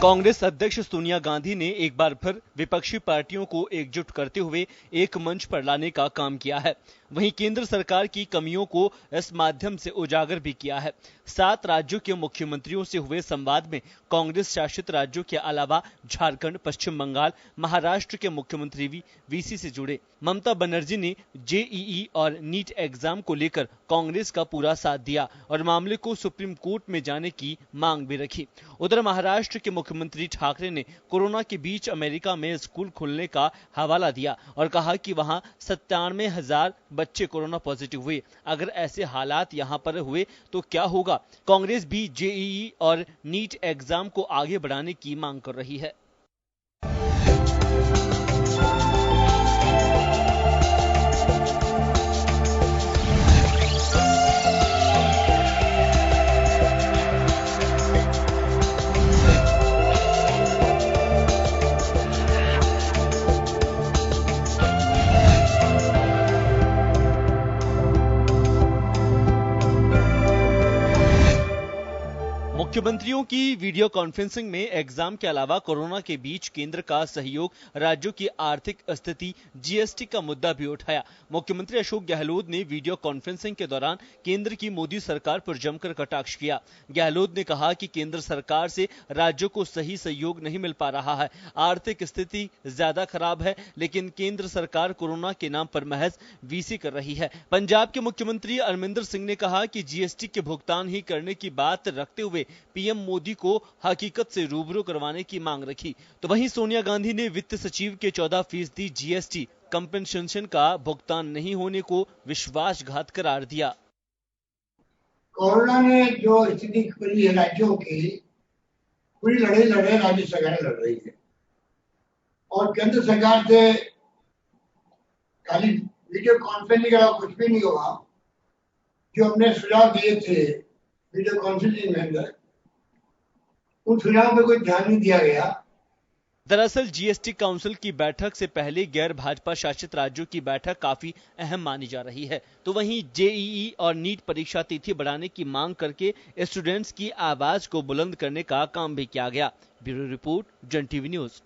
कांग्रेस अध्यक्ष सोनिया गांधी ने एक बार फिर विपक्षी पार्टियों को एकजुट करते हुए एक मंच पर लाने का काम किया है। वहीं केंद्र सरकार की कमियों को इस माध्यम से उजागर भी किया है। 7 राज्यों के मुख्यमंत्रियों से हुए संवाद में कांग्रेस शासित राज्यों के अलावा झारखंड, पश्चिम बंगाल, महाराष्ट्र के मुख्यमंत्री भी वीसी से जुड़े। ममता बनर्जी ने जेईई और नीट एग्जाम को लेकर कांग्रेस का पूरा साथ दिया और मामले को सुप्रीम कोर्ट में जाने की मांग भी रखी। उधर महाराष्ट्र के मुख्यमंत्री ठाकरे ने कोरोना के बीच अमेरिका में स्कूल खुलने का हवाला दिया और कहा कि वहां 97,000 बच्चे कोरोना पॉजिटिव हुए। अगर ऐसे हालात यहां पर हुए तो क्या होगा? कांग्रेस भी जेईई और नीट एग्जाम को आगे बढ़ाने की मांग कर रही है। मुख्यमंत्रियों की वीडियो कॉन्फ्रेंसिंग में एग्जाम के अलावा कोरोना के बीच केंद्र का सहयोग, राज्यों की आर्थिक स्थिति, जीएसटी का मुद्दा भी उठाया। मुख्यमंत्री अशोक गहलोत ने वीडियो कॉन्फ्रेंसिंग के दौरान केंद्र की मोदी सरकार पर जमकर कटाक्ष किया। गहलोत ने कहा कि केंद्र सरकार से राज्यों को सही सहयोग नहीं मिल पा रहा है। आर्थिक स्थिति ज्यादा खराब है, लेकिन केंद्र सरकार कोरोना के नाम पर महज वीसी कर रही है। पंजाब के मुख्यमंत्री अमरिंदर सिंह ने कहा कि जीएसटी के भुगतान ही करने की बात रखते हुए पीएम मोदी को हकीकत से रूबरू करवाने की मांग रखी। तो वहीं सोनिया गांधी ने वित्त सचिव के 14% जीएसटी कंपनसेशन का भुगतान नहीं होने को विश्वासघात करार दिया। कोरोना ने जो स्थिति बनी है राज्यों की, पूरी लड़ाई राज्य सरकार लड़ रही है और केंद्र सरकार से खाली वीडियो कॉन्फ्रेंसिंग के अलावा कुछ भी नहीं होगा। जो हमने सुझाव दिए थे वीडियो कॉन्फ्रेंसिंग में अंदर, उन सुझावों पे कोई ध्यान नहीं दिया गया। दरअसल जीएसटी काउंसिल की बैठक से पहले गैर भाजपा शासित राज्यों की बैठक काफी अहम मानी जा रही है। तो वहीं जेईई और नीट परीक्षा तिथि बढ़ाने की मांग करके स्टूडेंट्स की आवाज को बुलंद करने का काम भी किया गया। ब्यूरो रिपोर्ट, जन टीवी न्यूज।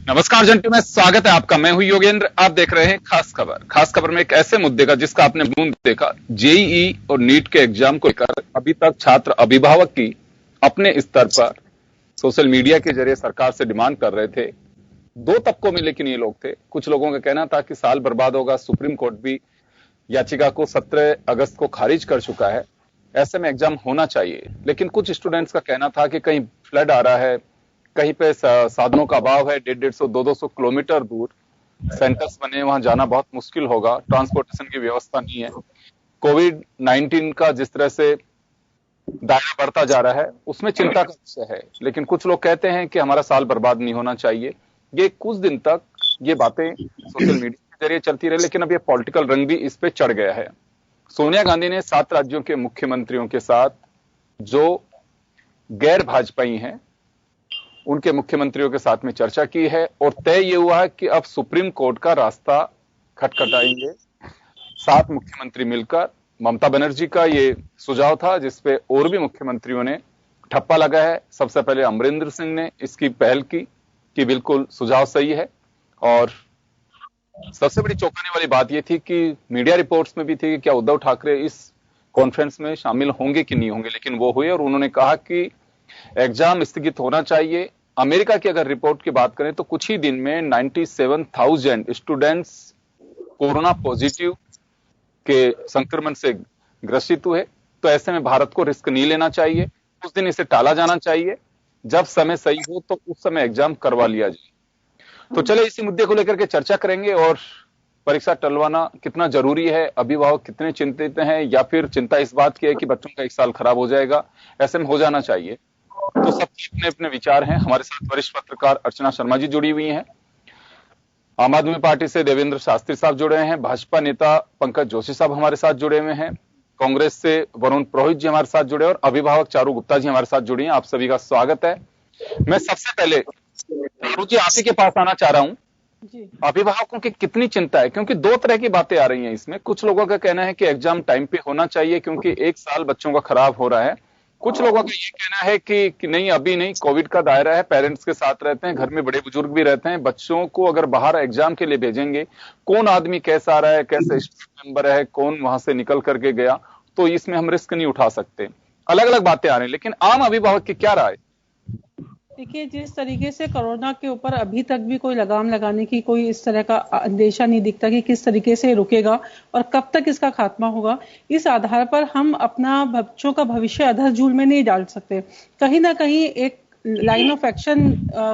नमस्कार जंटू में स्वागत है आपका। मैं हूं योगेंद्र। आप देख रहे हैं खास खबर। खास खबर में एक ऐसे मुद्दे का जिसका आपने बूंद देखा, जेईई और नीट के एग्जाम को लेकर अभी तक छात्र अभिभावक की अपने स्तर पर सोशल मीडिया के जरिए सरकार से डिमांड कर रहे थे। 2 तबकों में लेकिन ये लोग थे। कुछ लोगों का कहना था कि साल बर्बाद होगा। सुप्रीम कोर्ट भी याचिका को 17 अगस्त को खारिज कर चुका है, ऐसे में एग्जाम होना चाहिए। लेकिन कुछ स्टूडेंट्स का कहना था कि कहीं फ्लड आ रहा है, कहीं पे साधनों का अभाव है, 150-150, 200 किलोमीटर दूर सेंटर्स बने, वहां जाना बहुत मुश्किल होगा, ट्रांसपोर्टेशन की व्यवस्था नहीं है। कोविड-19 का जिस तरह से दायरा बढ़ता जा रहा है उसमें चिंता का विषय है। लेकिन कुछ लोग कहते हैं कि हमारा साल बर्बाद नहीं होना चाहिए। ये कुछ दिन तक ये बातें सोशल मीडिया के जरिए चलती रही, लेकिन अब ये पॉलिटिकल रंग भी इस पे चढ़ गया है। सोनिया गांधी ने 7 राज्यों के मुख्यमंत्रियों के साथ, जो गैर भाजपाई हैं, उनके मुख्यमंत्रियों के साथ में चर्चा की है और तय ये हुआ है कि अब सुप्रीम कोर्ट का रास्ता खटखटाएंगे 7 मुख्यमंत्री मिलकर। ममता बनर्जी का ये सुझाव था जिसपे और भी मुख्यमंत्रियों ने ठप्पा लगाया है। सबसे पहले अमरिंदर सिंह ने इसकी पहल की कि बिल्कुल सुझाव सही है। और सबसे बड़ी चौंकाने वाली बात यह थी कि मीडिया रिपोर्ट्स में भी थी कि क्या उद्धव ठाकरे इस कॉन्फ्रेंस में शामिल होंगे कि नहीं होंगे, लेकिन वो हुए और उन्होंने कहा कि एग्जाम स्थगित होना चाहिए। अमेरिका की अगर रिपोर्ट की बात करें तो कुछ ही दिन में 97,000 स्टूडेंट्स कोरोना पॉजिटिव के संक्रमण से ग्रसित हुए। तो ऐसे में भारत को रिस्क नहीं लेना चाहिए। कुछ दिन इसे टाला जाना चाहिए, जब समय सही हो तो उस समय एग्जाम करवा लिया जाए। तो चले इसी मुद्दे को लेकर के चर्चा करेंगे और परीक्षा टलवाना कितना जरूरी है, अभिभावक कितने चिंतित हैं, या फिर चिंता इस बात की है कि बच्चों का एक साल खराब हो जाएगा, ऐसे में हो जाना चाहिए। तो सबके अपने अपने विचार हैं। हमारे साथ वरिष्ठ पत्रकार अर्चना शर्मा जी जुड़ी हुई हैं, आम आदमी पार्टी से देवेंद्र शास्त्री साहब जुड़े हैं, भाजपा नेता पंकज जोशी साहब हमारे साथ जुड़े हुए हैं, कांग्रेस से वरुण पुरोहित जी हमारे साथ जुड़े और अभिभावक चारू गुप्ता जी हमारे साथ जुड़ी हैं। आप सभी का स्वागत है। मैं सबसे पहले चारू जी आप ही के पास आना चाह रहा हूं। अभिभावकों की कितनी चिंता है, क्योंकि दो तरह की बातें आ रही हैं इसमें। कुछ लोगों का कहना है कि एग्जाम टाइम पे होना चाहिए क्योंकि एक साल बच्चों का खराब हो रहा है। कुछ लोगों का ये कहना है कि नहीं, अभी नहीं, कोविड का दायरा है, पेरेंट्स के साथ रहते हैं, घर में बड़े बुजुर्ग भी रहते हैं, बच्चों को अगर बाहर एग्जाम के लिए भेजेंगे, कौन आदमी कैसा आ रहा है, कैसे स्टाफ मेंबर है, कौन वहां से निकल करके गया, तो इसमें हम रिस्क नहीं उठा सकते। अलग अलग बातें आ रही हैं, लेकिन आम अभिभावक की क्या राय? देखिए, जिस तरीके से कोरोना के ऊपर अभी तक भी कोई लगाम लगाने की कोई इस तरह का अंदेशा नहीं दिखता कि किस तरीके से रुकेगा और कब तक इसका खात्मा होगा, इस आधार पर हम अपना बच्चों का भविष्य अधर झूल में नहीं डाल सकते। कहीं ना कहीं एक लाइन ऑफ एक्शन,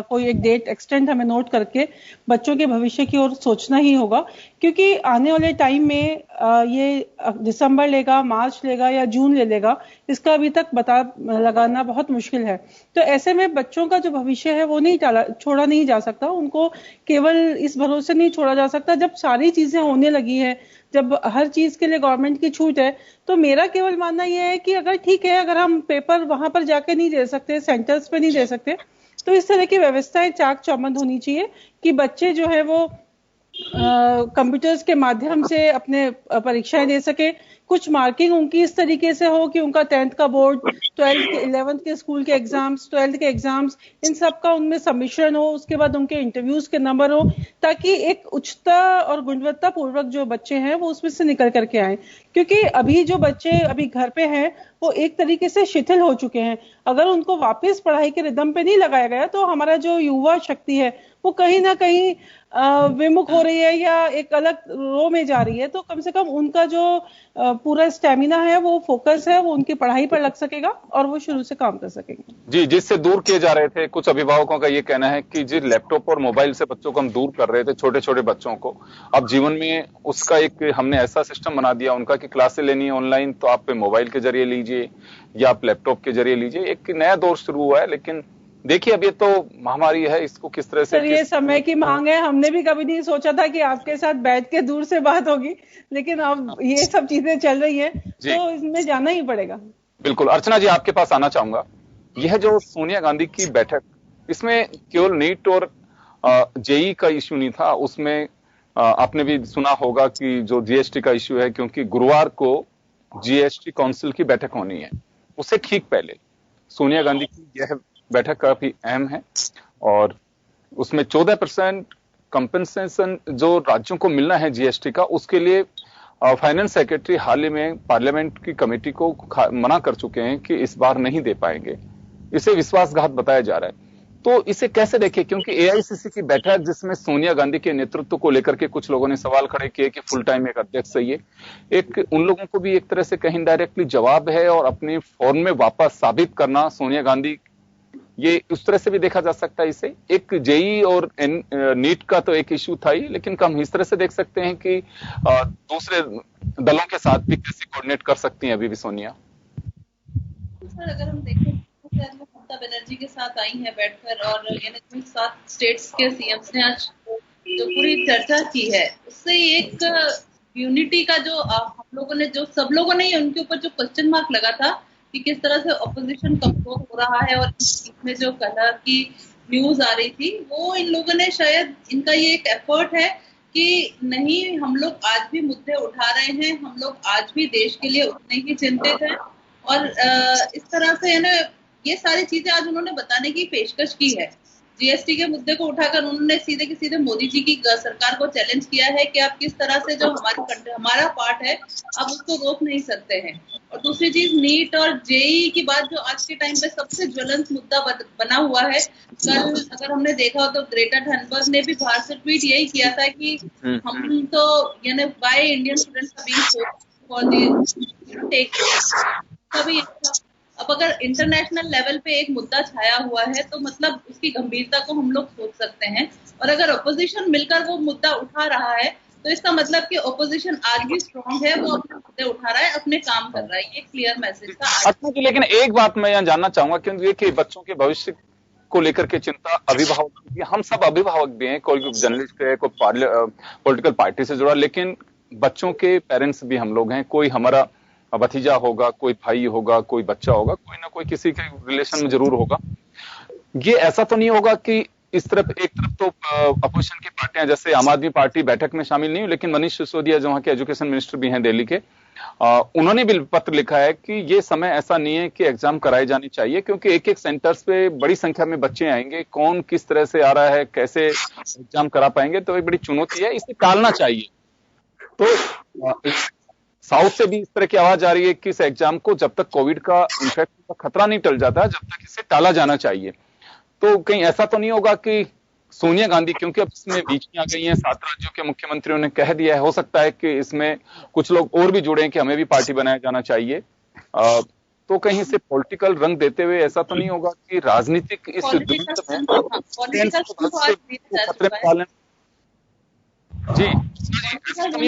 कोई एक डेट एक्सटेंड हमें नोट करके बच्चों के भविष्य की ओर सोचना ही होगा, क्योंकि आने वाले टाइम में ये दिसंबर लेगा, मार्च लेगा या जून ले लेगा, इसका अभी तक पता लगाना बहुत मुश्किल है। तो ऐसे में बच्चों का जो भविष्य है वो छोड़ा नहीं जा सकता, उनको केवल इस भरोसे नहीं छोड़ा जा सकता। जब सारी चीजें होने लगी है, जब हर चीज के लिए गवर्नमेंट की छूट है, तो मेरा केवल मानना यह है कि अगर ठीक है, अगर हम पेपर वहां पर जाके नहीं दे सकते, सेंटर्स पे नहीं दे सकते, तो इस तरह की व्यवस्थाएं चाक चौबंद होनी चाहिए कि बच्चे जो है वो कंप्यूटर्स के माध्यम से अपने परीक्षाएं दे सके। कुछ मार्किंग उनकी इस तरीके से हो कि उनका 10th का बोर्ड, 12th के 11th के स्कूल के एग्जाम्स, 12th के एग्जाम्स, इन सब का उनमें सबमिशन हो, उसके बाद उनके इंटरव्यूज के नंबर हो, ताकि एक उच्चता और गुणवत्ता पूर्वक जो बच्चे हैं वो उसमें से निकल करके आए। क्योंकि अभी जो बच्चे अभी घर पे हैं वो एक तरीके से शिथिल हो चुके हैं। अगर उनको वापस पढ़ाई के रिदम पे नहीं लगाया गया तो हमारा जो युवा शक्ति है वो कहीं ना कहीं विमुख हो रही है या एक अलग रो में जा रही है। तो कम से कम उनका जो पूरा स्टेमिना है, वो फोकस है, वो उनकी पढ़ाई पर लग सकेगा और वो शुरू से काम कर सकेंगे। जी, जिससे दूर किए जा रहे थे, कुछ अभिभावकों का ये कहना है कि जिस लैपटॉप और मोबाइल से बच्चों को हम दूर कर रहे थे, छोटे छोटे बच्चों को, अब जीवन में उसका एक हमने ऐसा सिस्टम बना दिया उनका कि क्लासें लेनी है ऑनलाइन, तो आप मोबाइल के जरिए लीजिए या आप लैपटॉप के जरिए लीजिए। एक नया दौर शुरू हुआ है, लेकिन देखिए अब ये तो महामारी है, इसको किस तरह से, ये समय की मांग है। हमने भी कभी नहीं सोचा था कि आपके साथ बैठ के दूर से बात होगी, लेकिन अब ये सब चीजें चल रही है तो इसमें जाना ही पड़ेगा। बिल्कुल। अर्चना जी आपके पास आना चाहूंगा। यह जो सोनिया गांधी की बैठक, इसमें केवल नीट और जेई का इश्यू नहीं था, उसमें आपने भी सुना होगा कि जो जीएसटी का इश्यू है, क्योंकि गुरुवार को जीएसटी काउंसिल की बैठक होनी है, उससे ठीक पहले सोनिया गांधी की यह बैठक काफी अहम है और उसमें 14% कंपनसेशन जो राज्यों को मिलना है जीएसटी का, उसके लिए फाइनेंस सेक्रेटरी हाल ही में पार्लियामेंट की कमेटी को मना कर चुके हैं कि इस बार नहीं दे पाएंगे। इसे विश्वासघात बताया जा रहा है। तो इसे कैसे देखें, क्योंकि एआईसीसी की बैठक जिसमें सोनिया गांधी के नेतृत्व को लेकर के कुछ लोगों ने सवाल खड़े किए कि फुल टाइम एक अध्यक्ष चाहिए, एक उन लोगों को भी एक तरह से कहीं डायरेक्टली जवाब है और अपनी फॉर्म में वापस साबित करना सोनिया गांधी, ये उस तरह से भी देखा जा सकता है। इसे एक जेई और नीट का तो एक इश्यू था ही, लेकिन हम इस तरह से देख सकते हैं कि दूसरे दलों के साथ भी कैसे कोऑर्डिनेट कर सकती हैं अभी भी सोनिया। सर, अगर हम देखें ममता बनर्जी के साथ आई हैं बैठकर, और यानी 7 स्टेट्स के सीएम्स ने आज जो पूरी चर्चा की है, उससे एक यूनिटी का जो हम लोगों ने, जो सब लोगों ने उनके ऊपर जो क्वेश्चन मार्क लगा था कि किस तरह से ऑपोजिशन कमजोर हो रहा है और इसमें जो कलह की न्यूज आ रही थी, वो इन लोगों ने, शायद इनका ये एक एफर्ट है कि नहीं, हम लोग आज भी मुद्दे उठा रहे हैं, हम लोग आज भी देश के लिए उतने ही चिंतित हैं। और इस तरह से है ना, ये सारी चीजें आज उन्होंने बताने की पेशकश की है। जीएसटी के मुद्दे को उठाकर उन्होंने सीधे के सीधे मोदी जी की सरकार को चैलेंज किया है कि आप किस तरह से जो हमारा पार्ट है आप उसको रोक नहीं सकते हैं। और दूसरी चीज, नीट और जेई की बात जो आज के टाइम पे सबसे ज्वलंत मुद्दा बना हुआ है। कल अगर हमने देखा हो तो ग्रेटा थनबर्ग ने भी बाहर से ट्वीट यही किया था कि हम तो यानी why Indian students are being forced for the tech, तभी अब अगर इंटरनेशनल लेवल पे एक मुद्दा छाया हुआ है तो मतलब उसकी गंभीरता को हम लोग सोच सकते हैं, और अगर ऑपोजिशन मिलकर वो मुद्दा उठा रहा है तो इसका मतलब कि ऑपोजिशन आज भी स्ट्रांग है, वो अपने मुद्दे उठा रहा है, अपने काम कर रहा है। ये क्लियर मैसेज था। अच्छा जी, लेकिन एक बात मैं यहाँ जानना चाहूंगा, क्योंकि कि बच्चों के भविष्य को लेकर के चिंता अभिभावक की, हम सब अभिभावक भी हैं, कोई जर्नलिस्ट है, कोई पॉलिटिकल पार्टी से जुड़ा, लेकिन बच्चों के पेरेंट्स भी हम लोग हैं। कोई हमारा भतीजा होगा, कोई भाई होगा, कोई बच्चा होगा, कोई ना कोई किसी के रिलेशन में जरूर होगा। ये ऐसा तो नहीं होगा कि इस तरफ एक तरफ तो अपोजिशन की पार्टियां, जैसे आम आदमी पार्टी बैठक में शामिल नहीं हुई, लेकिन मनीष सिसोदिया जो वहां के एजुकेशन मिनिस्टर भी हैं दिल्ली के, उन्होंने भी पत्र लिखा है कि ये समय ऐसा नहीं है कि एग्जाम कराए जाने चाहिए, क्योंकि एक एक सेंटर्स पे बड़ी संख्या में बच्चे आएंगे, कौन किस तरह से आ रहा है, कैसे एग्जाम करा पाएंगे, तो एक बड़ी चुनौती है, इसे टालना चाहिए। तो साउथ से भी इस तरह की आवाज आ रही है कि इस एग्जाम को जब तक कोविड का इन्फेक्शन का खतरा नहीं टल जाता, जब तक इसे टाला जाना चाहिए। तो कहीं ऐसा तो नहीं होगा कि सोनिया गांधी, क्योंकि अब इसमें बीच में आ गई हैं, 7 राज्यों के मुख्यमंत्रियों ने कह दिया है, हो सकता है कि इसमें कुछ लोग और भी जुड़े हैं कि हमें भी पार्टी बनाया जाना चाहिए, तो कहीं से पॉलिटिकल रंग देते हुए ऐसा तो नहीं होगा कि राजनीतिक इस खतरे में डालें। जी,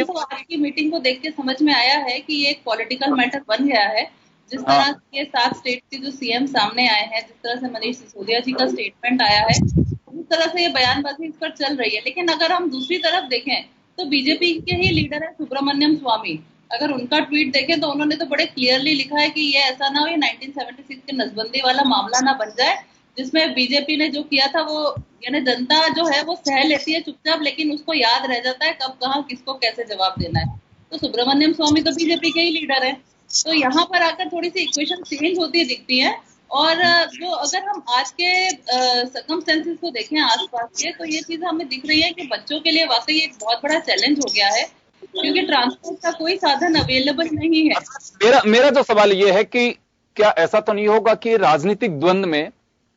तो आज की मीटिंग को देख के समझ में आया है कि ये एक पॉलिटिकल मैटर बन गया है। जिस तरह के 7 स्टेट के जो सीएम सामने आए हैं, जिस तरह से मनीष सिसोदिया जी का स्टेटमेंट आया है, जिस तरह से ये बयानबाजी इस पर चल रही है। लेकिन अगर हम दूसरी तरफ देखें तो बीजेपी के ही लीडर है सुब्रमण्यम स्वामी, अगर उनका ट्वीट देखें तो उन्होंने तो बड़े क्लियरली लिखा है कि ये ऐसा ना हो, ये 1976 के नसबंदी वाला मामला ना बन जाए, जिसमें बीजेपी ने जो किया था वो यानी जनता जो है वो सह लेती है चुपचाप, लेकिन उसको याद रह जाता है कब कहाँ किसको कैसे जवाब देना है। तो सुब्रमण्यम स्वामी तो बीजेपी के ही लीडर है, तो यहाँ पर आकर थोड़ी सी इक्वेशन चेंज होती दिखती है। और जो अगर हम आज के सर्कमस्टेंसेस को देखें आसपास के, तो ये चीज हमें दिख रही है कि बच्चों के लिए वाकई एक बहुत बड़ा चैलेंज हो गया है, क्योंकि ट्रांसपोर्ट का कोई साधन अवेलेबल नहीं है। मेरा जो सवाल ये है कि क्या ऐसा तो नहीं होगा कि राजनीतिक द्वंद में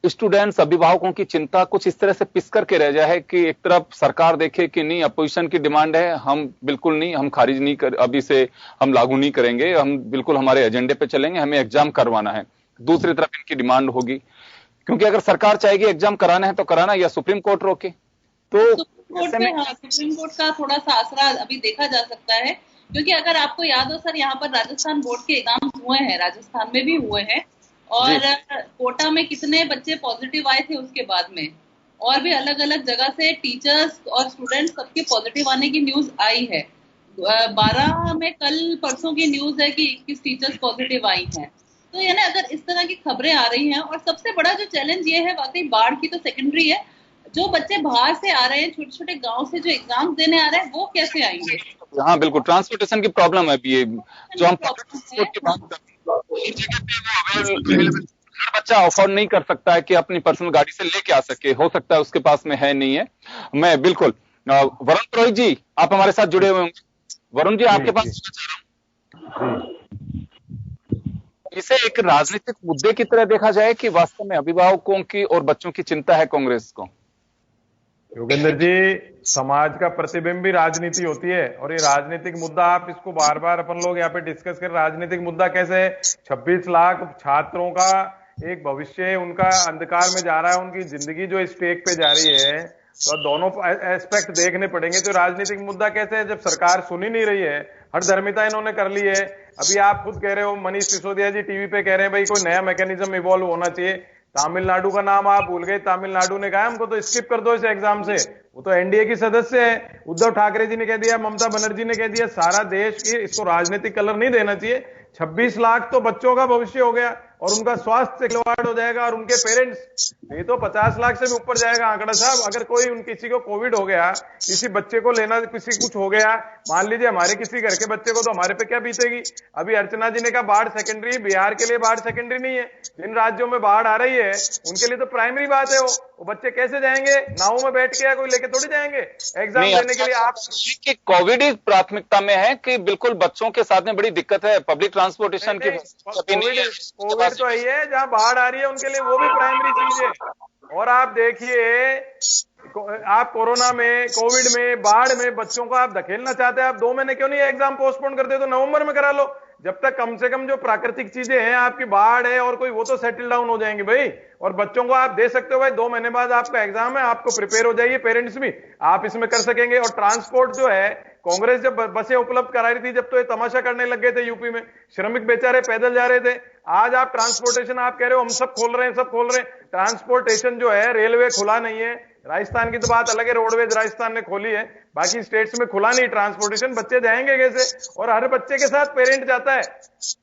स्टूडेंट्स, अभिभावकों की चिंता कुछ इस तरह से पिस करके रह जाए कि एक तरफ सरकार देखे कि नहीं, अपोजिशन की डिमांड है, हम बिल्कुल नहीं, हम खारिज नहीं कर, अभी से हम लागू नहीं करेंगे, हम बिल्कुल हमारे एजेंडे पे चलेंगे, हमें एग्जाम करवाना है। दूसरी तरफ इनकी डिमांड होगी, क्योंकि अगर सरकार चाहेगी एग्जाम कराना है तो कराना, या सुप्रीम कोर्ट रोके, तो सुप्रीम कोर्ट का थोड़ा सा असरा अभी देखा जा सकता है। क्योंकि अगर आपको याद हो सर, यहाँ पर राजस्थान बोर्ड के एग्जाम हुए हैं, राजस्थान में भी हुए हैं, और कोटा में कितने बच्चे पॉजिटिव आए थे उसके बाद में, और भी अलग अलग जगह से टीचर्स और स्टूडेंट्स सबके पॉजिटिव आने की न्यूज आई है। 12 में कल परसों की न्यूज है कि 21 टीचर्स पॉजिटिव आई हैं। तो यानी अगर इस तरह की खबरें आ रही हैं, और सबसे बड़ा जो चैलेंज ये है, वाकई बाढ़ की तो सेकेंडरी है, जो बच्चे बाहर से आ रहे हैं, छोटे छोटे गांव से जो एग्जाम देने आ रहे हैं, वो कैसे आएंगे? हाँ बिल्कुल, ट्रांसपोर्टेशन की प्रॉब्लम है अभी, ये जो हम की बात हर बच्चा अफोर्ड नहीं कर सकता है कि अपनी पर्सनल गाड़ी से लेके आ सके, हो सकता है उसके पास में है, नहीं है। मैं बिल्कुल, वरुण पुरोहित जी आप हमारे साथ जुड़े हुए होंगे। वरुण जी, आपके पास इसे एक राजनीतिक मुद्दे की तरह देखा जाए कि वास्तव में अभिभावकों की और बच्चों की चिंता है कांग्रेस को? योगेंद्र जी, समाज का प्रतिबिंब भी राजनीति होती है, और ये राजनीतिक मुद्दा, आप इसको बार बार अपन लोग यहाँ पे डिस्कस कर, राजनीतिक मुद्दा कैसे है? 26 लाख छात्रों का एक भविष्य उनका अंधकार में जा रहा है, उनकी जिंदगी जो स्टेक पे जा रही है, तो दोनों एस्पेक्ट देखने पड़ेंगे। तो राजनीतिक मुद्दा कैसे है जब सरकार सुन ही नहीं रही है? हर धर्मिता इन्होंने कर ली है। अभी आप खुद कह रहे हो, मनीष सिसोदिया जी टीवी पे कह रहे हैं भाई कोई नया मैकेनिज्म इवॉल्व होना चाहिए। तमिलनाडु का नाम आप भूल गए, तमिलनाडु ने कहा हमको तो स्किप कर दो इस एग्जाम से, वो तो एनडीए की सदस्य है। उद्धव ठाकरे जी ने कह दिया, ममता बनर्जी ने कह दिया, सारा देश की इसको राजनीतिक कलर नहीं देना चाहिए। 26 लाख तो बच्चों का भविष्य हो गया, और उनका स्वास्थ्य से खिलवाड़ हो जाएगा, और उनके पेरेंट्स, ये तो 50 लाख से भी ऊपर जाएगा आंकड़ा साहब। अगर कोई किसी को कोविड हो गया, किसी बच्चे को लेना, किसी कुछ हो गया, मान लीजिए हमारे किसी घर के बच्चे को, तो हमारे पे क्या बीतेगी? अभी अर्चना जी ने कहा बाढ़ सेकेंडरी, बिहार के लिए बाढ़ सेकेंडरी नहीं है। जिन राज्यों में बाढ़ आ रही है उनके लिए तो प्राइमरी बात है। वो बच्चे कैसे जाएंगे? नाव में बैठ के या कोई लेके थोड़ी जाएंगे एग्जाम देने के लिए। आप कोविड ही प्राथमिकता में है कि बिल्कुल बच्चों के साथ में बड़ी दिक्कत है, पब्लिक ट्रांसपोर्टेशन की कोविड तो यही है, जहां बाढ़ आ रही है उनके लिए वो भी प्राइमरी चीज है। और आप देखिए आप कोरोना में, कोविड में, बाढ़ में बच्चों को आप धकेलना चाहते हैं, आप 2 महीने क्यों नहीं एग्जाम पोस्टपोन करते? तो नवंबर में करा लो, जब तक कम से कम जो प्राकृतिक चीजें हैं, आपकी बाढ़ है और कोई, वो तो सेटल डाउन हो जाएंगे भाई। और बच्चों को आप दे सकते हो भाई 2 महीने बाद आपका एग्जाम है, आपको प्रिपेयर हो जाइए, पेरेंट्स भी आप इसमें कर सकेंगे। और ट्रांसपोर्ट जो है, कांग्रेस जब बसें उपलब्ध करा रही थी, जब तो ये तमाशा करने लग गए थे यूपी में, श्रमिक बेचारे पैदल जा रहे थे। आज आप ट्रांसपोर्टेशन आप कह रहे हो हम सब खोल रहे हैं, सब खोल रहे हैं। ट्रांसपोर्टेशन जो है, रेलवे खुला नहीं है, राजस्थान की तो बात अलग है, रोडवेज राजस्थान ने खोली है, बाकी स्टेट्स में खुला नहीं ट्रांसपोर्टेशन। बच्चे जाएंगे कैसे? और हर बच्चे के साथ पेरेंट जाता है,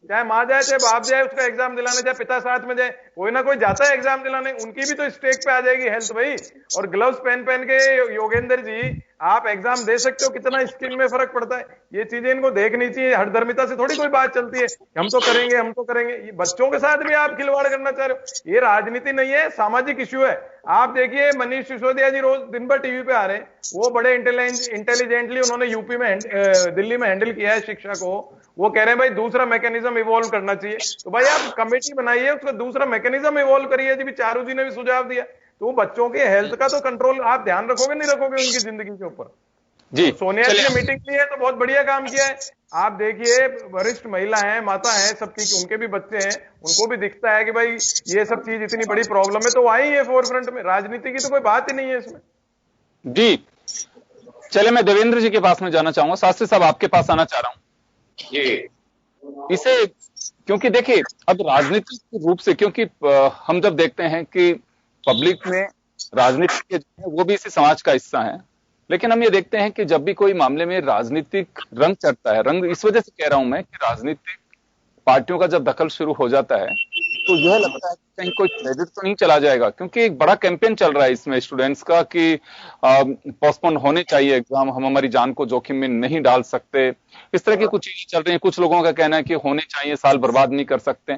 चाहे माँ जाए चाहे बाप जाए, उसका एग्जाम दिलाने, चाहे पिता साथ में जाए, कोई ना कोई जाता है एग्जाम दिलाने, उनकी भी तो स्टेक पे आ जाएगी हेल्थ भाई। और ग्लव्स पहन पहन के योगेंद्र जी आप एग्जाम दे सकते हो, कितना स्किल में फर्क पड़ता है। ये चीजें इनको देखनी चाहिए, हठधर्मिता से थोड़ी कोई बात चलती है, हम तो करेंगे, हम तो करेंगे। ये बच्चों के साथ भी आप खिलवाड़ करना चाह रहे हो, ये राजनीति नहीं है, सामाजिक इश्यू है। आप देखिए मनीष सिसोदिया जी रोज दिन भर टीवी पे आ रहे हैं, वो बड़े इंटेलिजेंटली उन्होंने यूपी में दिल्ली में हैंडल किया है शिक्षा को। वो कह रहे हैं भाई दूसरा मैकेनिज्म इवॉल्व करना चाहिए, तो भाई आप कमेटी बनाइए, उसका दूसरा मैकेनिज्म इवॉल्व करिए। जी चारू जी ने भी सुझाव दिया, तो बच्चों के हेल्थ का तो कंट्रोल आप ध्यान रखोगे नहीं रखोगे उनकी जिंदगी के ऊपर। जी तो सोनिया जी ने मीटिंग की है तो बहुत बढ़िया काम किया है। आप देखिए वरिष्ठ महिला हैं, माता हैं, सबकी, उनके भी बच्चे हैं, उनको भी दिखता है कि भाई ये सब चीज इतनी बड़ी प्रॉब्लम है, तो आई है फोर फ्रंट में। राजनीति की तो कोई बात ही नहीं है इसमें। जी चले, मैं देवेंद्र जी के पास में जाना चाहूंगा। शास्त्री साहब आपके पास आना चाह रहा हूं जी। इसे क्योंकि देखिए अब राजनीतिक रूप से, क्योंकि हम जब देखते हैं कि पब्लिक में राजनीति के जो है वो भी इसी समाज का हिस्सा है, लेकिन हम ये देखते हैं कि जब भी कोई मामले में राजनीतिक रंग चढ़ता है, रंग इस वजह से कह रहा हूं मैं कि राजनीतिक पार्टियों का जब दखल शुरू हो जाता है तो यह लगता है कि कहीं कोई क्रेडिट तो नहीं चला जाएगा, क्योंकि एक बड़ा कैंपेन चल रहा है इसमें स्टूडेंट्स का कि पोस्टपोन होने चाहिए एग्जाम, हम हमारी जान को जोखिम में नहीं डाल सकते, इस तरह की कुछ चीजें चल रही हैं। कुछ लोगों का कहना है कि होने चाहिए, साल बर्बाद नहीं कर सकते।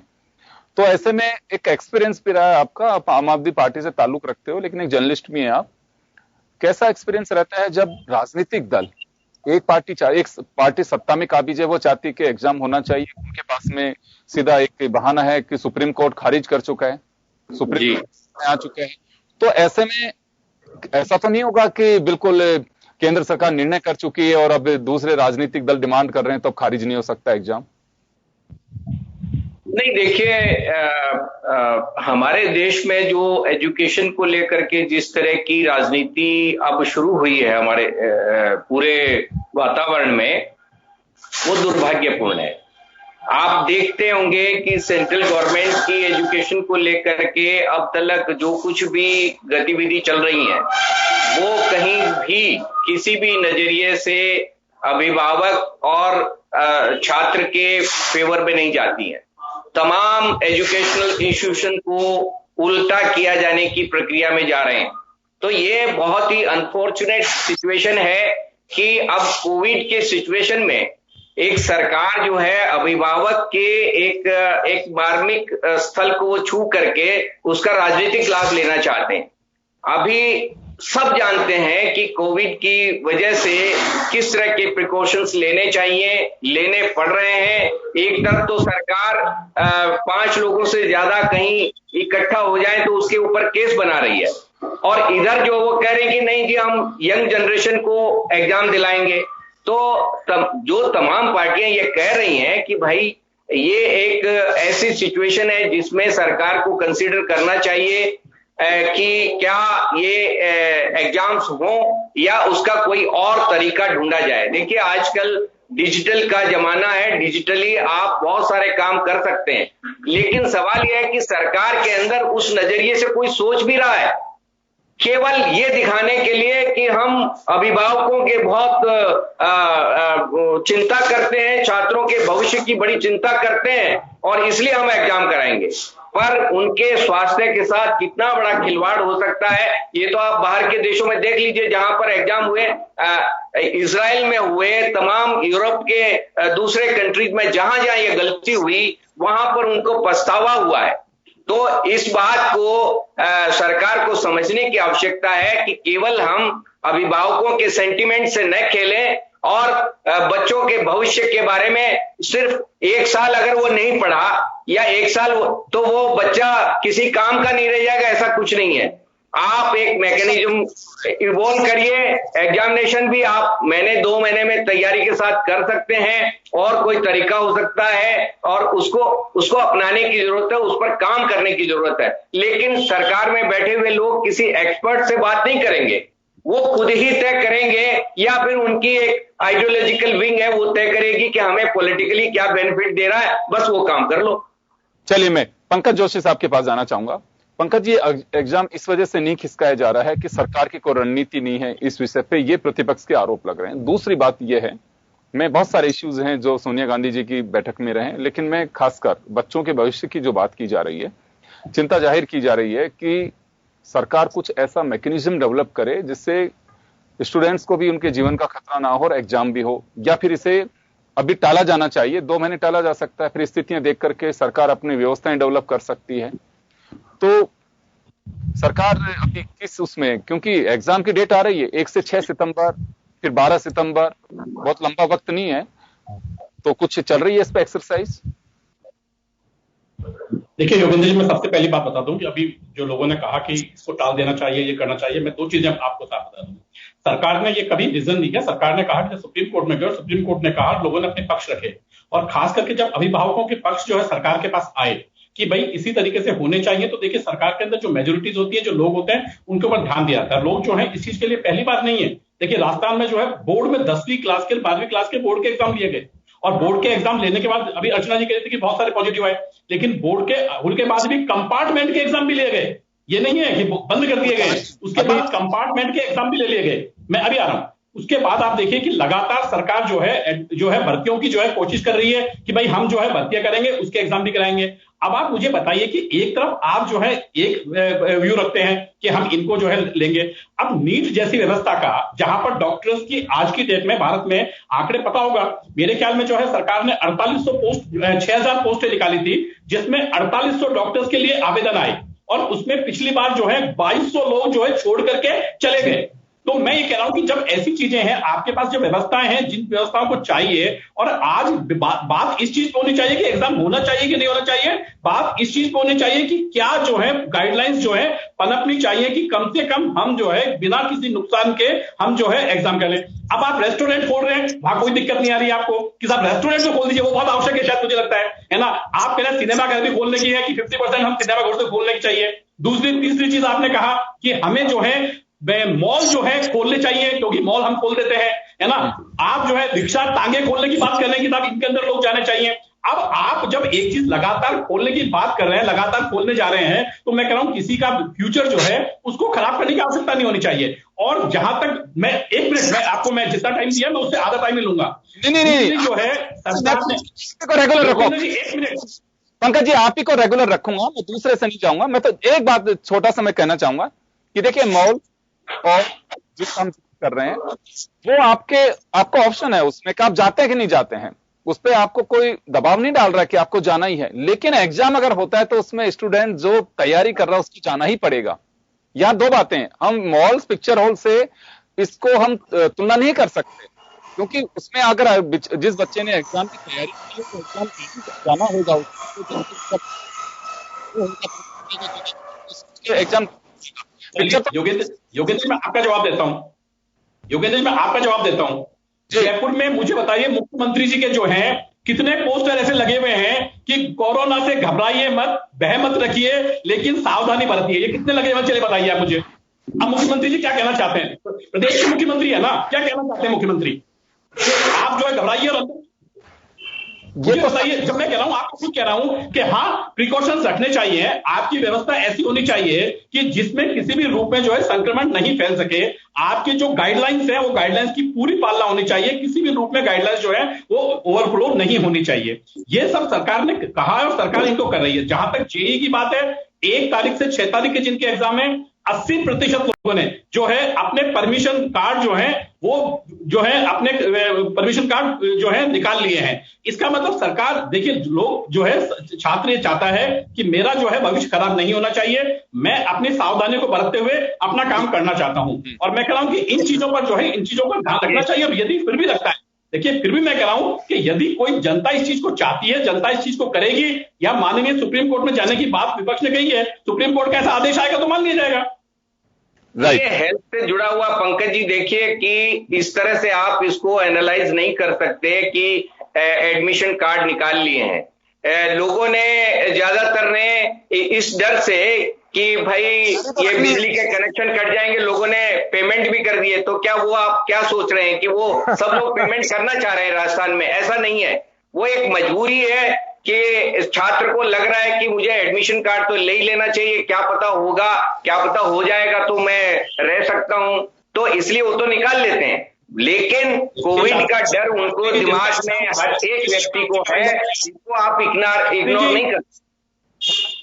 तो ऐसे में एक एक्सपीरियंस भी रहा है आपका, आप आम आदमी पार्टी से ताल्लुक रखते हो लेकिन एक जर्नलिस्ट भी हैं आप, कैसा एक्सपीरियंस रहता है जब राजनीतिक दल एक पार्टी सत्ता में काबिज है, वो चाहती है कि एग्जाम होना चाहिए, उनके पास में सीधा एक बहाना है कि सुप्रीम कोर्ट खारिज कर चुका है, सुप्रीम कोर्ट में आ चुके हैं, तो ऐसे में ऐसा तो नहीं होगा कि बिल्कुल केंद्र सरकार निर्णय कर चुकी है और अब दूसरे राजनीतिक दल डिमांड कर रहे हैं तो अब खारिज नहीं हो सकता एग्जाम? नहीं, देखिए हमारे देश में जो एजुकेशन को लेकर के जिस तरह की राजनीति अब शुरू हुई है हमारे पूरे वातावरण में, वो दुर्भाग्यपूर्ण है। आप देखते होंगे कि सेंट्रल गवर्नमेंट की एजुकेशन को लेकर के अब तक जो कुछ भी गतिविधि चल रही है वो कहीं भी किसी भी नजरिए से अभिभावक और छात्र के फेवर में नहीं जाती है। तमाम एजुकेशनल इंस्टीट्यूशन को उल्टा किया जाने की प्रक्रिया में जा रहे हैं। तो ये बहुत ही अनफॉर्चुनेट सिचुएशन है कि अब कोविड के सिचुएशन में एक सरकार जो है अभिभावक के एक मार्मिक स्थल को वो छू करके उसका राजनीतिक लाभ लेना चाहते हैं। अभी सब जानते हैं कि कोविड की वजह से किस तरह के प्रिकॉशंस लेने चाहिए, लेने पड़ रहे हैं। एक तरफ तो सरकार 5 लोगों से ज्यादा कहीं इकट्ठा हो जाए तो उसके ऊपर केस बना रही है, और इधर जो वो कह रहे हैं कि नहीं जी हम यंग जनरेशन को एग्जाम दिलाएंगे। तो जो तमाम पार्टियां ये कह रही हैं कि भाई ये एक ऐसी सिचुएशन है जिसमें सरकार को कंसीडर करना चाहिए कि क्या ये एग्जाम्स हों या उसका कोई और तरीका ढूंढा जाए। देखिए आजकल डिजिटल का जमाना है, डिजिटली आप बहुत सारे काम कर सकते हैं, लेकिन सवाल यह है कि सरकार के अंदर उस नजरिए से कोई सोच भी रहा है, केवल ये दिखाने के लिए कि हम अभिभावकों के बहुत चिंता करते हैं, छात्रों के भविष्य की बड़ी चिंता करते हैं और इसलिए हम एग्जाम कराएंगे। पर उनके स्वास्थ्य के साथ कितना बड़ा खिलवाड़ हो सकता है ये तो आप बाहर के देशों में देख लीजिए, जहां पर एग्जाम हुए, इजराइल में हुए, तमाम यूरोप के दूसरे कंट्रीज में जहां जहां ये गलती हुई वहां पर उनको पछतावा हुआ है। तो इस बात को सरकार को समझने की आवश्यकता है कि केवल हम अभिभावकों के सेंटिमेंट से न खेलें और बच्चों के भविष्य के बारे में सिर्फ 1 साल अगर वो नहीं पढ़ा या 1 साल तो वो बच्चा किसी काम का नहीं रह जाएगा, ऐसा कुछ नहीं है। आप एक मैकेनिज्म इवॉल्व करिए। एग्जामिनेशन भी मैंने 2 महीने में तैयारी के साथ कर सकते हैं, और कोई तरीका हो सकता है, और उसको अपनाने की जरूरत है, उस पर काम करने की जरूरत है। लेकिन सरकार में बैठे हुए लोग किसी एक्सपर्ट से बात नहीं करेंगे, वो खुद ही तय करेंगे, या फिर उनकी एक आइडियोलॉजिकल विंग है, वो तय करेगी कि हमें पॉलिटिकली क्या बेनिफिट दे रहा है, बस वो काम कर लो। चलिए, मैं पंकज जोशी साहब के पास जाना चाहूंगा। पंकज जी, एग्जाम इस वजह से नहीं खिसकाया जा रहा है कि सरकार की कोई रणनीति नहीं है इस विषय पे, ये प्रतिपक्ष के आरोप लग रहे हैं। दूसरी बात यह है, मैं बहुत सारे इश्यूज हैं जो सोनिया गांधी जी की बैठक में रहे, लेकिन मैं खासकर बच्चों के भविष्य की जो बात की जा रही है, चिंता जाहिर की जा रही है कि सरकार कुछ ऐसा मैकेनिज्म डेवलप करे जिससे स्टूडेंट्स को भी उनके जीवन का खतरा ना हो और एग्जाम भी हो, या फिर इसे अभी टाला जाना चाहिए। 2 महीने टाला जा सकता है, फिर स्थितियां देख करके सरकार अपनी व्यवस्थाएं डेवलप कर सकती है। तो सरकार अभी किस उसमें, क्योंकि एग्जाम की डेट आ रही है 1 से 6 सितंबर, फिर 12 सितंबर, बहुत लंबा वक्त नहीं है, तो कुछ चल रही है इस पे एक्सरसाइज? देखिए योगेंद्र जी, मैं सबसे पहली बात बता दूं कि अभी जो लोगों ने कहा कि इसको टाल देना चाहिए, ये करना चाहिए, मैं 2 चीजें आपको साथ बता दूं। सरकार ने ये कभी रीजन नहीं किया। सरकार ने कहा कि सुप्रीम कोर्ट में गए, और सुप्रीम कोर्ट ने कहा, लोगों ने अपने पक्ष रखे, और खास करके जब अभिभावकों के पक्ष जो है सरकार के पास आए कि भाई इसी तरीके से होने चाहिए, तो देखिए सरकार के अंदर जो मेजोरिटीज होती है, जो लोग होते हैं, उनके ऊपर ध्यान दिया जाता है। लोग जो है इस चीज के लिए पहली बार नहीं है। देखिए राजस्थान में जो है बोर्ड में 10वीं क्लास के 12वीं क्लास के बोर्ड के एग्जाम लिए गए, और बोर्ड के एग्जाम लेने के बाद अभी अर्चना जी कह रही थी कि बहुत सारे पॉजिटिव आए, लेकिन बोर्ड के बाद भी कंपार्टमेंट के एग्जाम भी लिए गए। ये नहीं है कि बंद कर दिए गए, उसके बाद कंपार्टमेंट के एग्जाम भी ले लिए गए। मैं अभी आ रहा हूं। उसके बाद आप देखिए कि लगातार सरकार जो है भर्तियों की जो है कोशिश कर रही है कि भाई हम जो है भर्तियां करेंगे, उसके एग्जाम भी कराएंगे। अब आप मुझे बताइए कि एक तरफ आप जो है एक व्यू रखते हैं कि हम इनको जो है लेंगे। अब नीट जैसी व्यवस्था का, जहां पर डॉक्टर्स की आज की डेट में भारत में आंकड़े पता होगा, मेरे ख्याल में जो है सरकार ने 4800 पोस्ट 6000 पोस्टें निकाली थी, जिसमें 4800 डॉक्टर्स के लिए आवेदन आए, और उसमें पिछली बार जो है 2200 लोग जो है छोड़ करके चले गए। तो मैं ये कह रहा हूं कि जब ऐसी चीजें हैं, आपके पास जो व्यवस्थाएं हैं, जिन व्यवस्थाओं को चाहिए, और आज बात इस चीज पे होनी चाहिए कि एग्जाम होना चाहिए कि नहीं होना चाहिए, बात इस चीज पे होनी चाहिए कि क्या जो है गाइडलाइंस जो है पनपनी चाहिए कि कम से कम हम जो है बिना किसी नुकसान के हम जो है एग्जाम कर लें। अब आप रेस्टोरेंट खोल रहे हैं, वहां कोई दिक्कत नहीं आ रही है आपको कि साहब रेस्टोरेंट तो खोल दीजिए, वो बहुत आवश्यक है शायद, मुझे लगता है ना। आप कह रहे हैं सिनेमा घर भी खोलने की है कि 50% हम सिनेमा घर से खोलने की चाहिए। तीसरी चीज आपने कहा कि हमें जो है मॉल जो है खोलने चाहिए, क्योंकि मॉल हम खोल देते हैं, है ना। आप जो है रिक्शा टांगे खोलने की बात कर रहे हैं कि साहब इनके अंदर लोग जाने चाहिए। अब आप जब एक चीज लगातार खोलने की बात कर रहे हैं, लगातार खोलने जा रहे हैं, तो मैं कह रहा हूं किसी का फ्यूचर जो है उसको खराब करने की आवश्यकता नहीं होनी चाहिए। और जहां तक मैं 1 मिनट मैं जितना टाइम दिया मैं उससे आधा टाइम ही लूंगा। नहीं जो है सरकार ने रेगुलर रखो। 1 मिनट पंकज जी, आप ही को रेगुलर रखूंगा, मैं दूसरे से नहीं जाऊंगा। मैं तो एक बात छोटा सा मैं कहना चाहूंगा कि देखिए मॉल और जिस हम कर रहे हैं वो आपको ऑप्शन है उसमें कि आप जाते हैं कि नहीं जाते हैं, उस पर आपको कोई दबाव नहीं डाल रहा है कि आपको जाना ही है। लेकिन एग्जाम अगर होता है तो उसमें स्टूडेंट जो तैयारी कर रहा है उसको जाना ही पड़ेगा। यहां 2 बातें, हम मॉल्स पिक्चर हॉल से इसको हम तुलना नहीं कर सकते, क्योंकि उसमें अगर जिस बच्चे ने एग्जाम की तैयारी की है तो एग्जाम जाना होगा, एग्जाम। योगेंद्र मैं आपका जवाब देता हूं। जयपुर में मुझे बताइए मुख्यमंत्री जी के जो हैं कितने पोस्टर ऐसे लगे हुए हैं कि कोरोना से घबराइए मत, बह मत रखिए, लेकिन सावधानी बरतिए। ये कितने लगे हुए, चलिए बताइए आप मुझे। अब मुख्यमंत्री जी क्या कहना चाहते हैं? प्रदेश के मुख्यमंत्री है ना, क्या कहना चाहते हैं मुख्यमंत्री? आप जो है घबराइए और मुझे बताइए। जब मैं कह रहा हूं, आपको खुद कह रहा हूं कि हाँ प्रिकॉशंस रखने चाहिए, आपकी व्यवस्था ऐसी होनी चाहिए कि जिसमें किसी भी रूप में जो है संक्रमण नहीं फैल सके। आपके जो गाइडलाइंस है वो गाइडलाइंस की पूरी पालना होनी चाहिए, किसी भी रूप में गाइडलाइंस जो है वो ओवरफ्लो नहीं होनी चाहिए। ये सब सरकार ने कहा है और सरकार इनको कर रही है। जहां तक जेईई की बात है, 1 तारीख से 6 तारीख के जिनके एग्जाम है, 80% लोगों ने जो है अपने परमिशन कार्ड जो है वो जो है अपने परमिशन कार्ड जो है निकाल लिए हैं। इसका मतलब सरकार, देखिए लोग जो है छात्र ये चाहता है कि मेरा जो है भविष्य खराब नहीं होना चाहिए, मैं अपनी सावधानी को बरतते हुए अपना काम करना चाहता हूं। और मैं कह रहा हूं कि इन चीजों पर जो है इन चीजों का ध्यान रखना चाहिए। और यदि फिर भी लगता है, देखिए फिर भी मैं कह रहा हूं कि यदि कोई जनता इस चीज को चाहती है, जनता इस चीज को करेगी, या माननीय सुप्रीम कोर्ट में जाने की बात विपक्ष ने कही है, सुप्रीम कोर्ट का ऐसा आदेश आएगा तो मान लिया जाएगा। राइट। ये हेल्थ से जुड़ा हुआ पंकज जी देखिए कि इस तरह से आप इसको एनालाइज नहीं कर सकते कि एडमिशन कार्ड निकाल लिए हैं लोगों ने, ज्यादातर ने इस डर से कि भाई ये बिजली के कनेक्शन कट जाएंगे, लोगों ने पेमेंट भी कर दिए। तो क्या वो आप क्या सोच रहे हैं कि वो सब लोग पेमेंट करना चाह रहे हैं राजस्थान में? ऐसा नहीं है, वो एक मजबूरी है कि छात्र को लग रहा है कि मुझे एडमिशन कार्ड तो ले ही लेना चाहिए, क्या पता होगा, क्या पता हो जाएगा तो मैं रह सकता हूं, तो इसलिए वो तो निकाल लेते हैं। लेकिन कोविड का डर उनको दिमाग में हर एक व्यक्ति को है, इसको आप इग्नोर नहीं कर।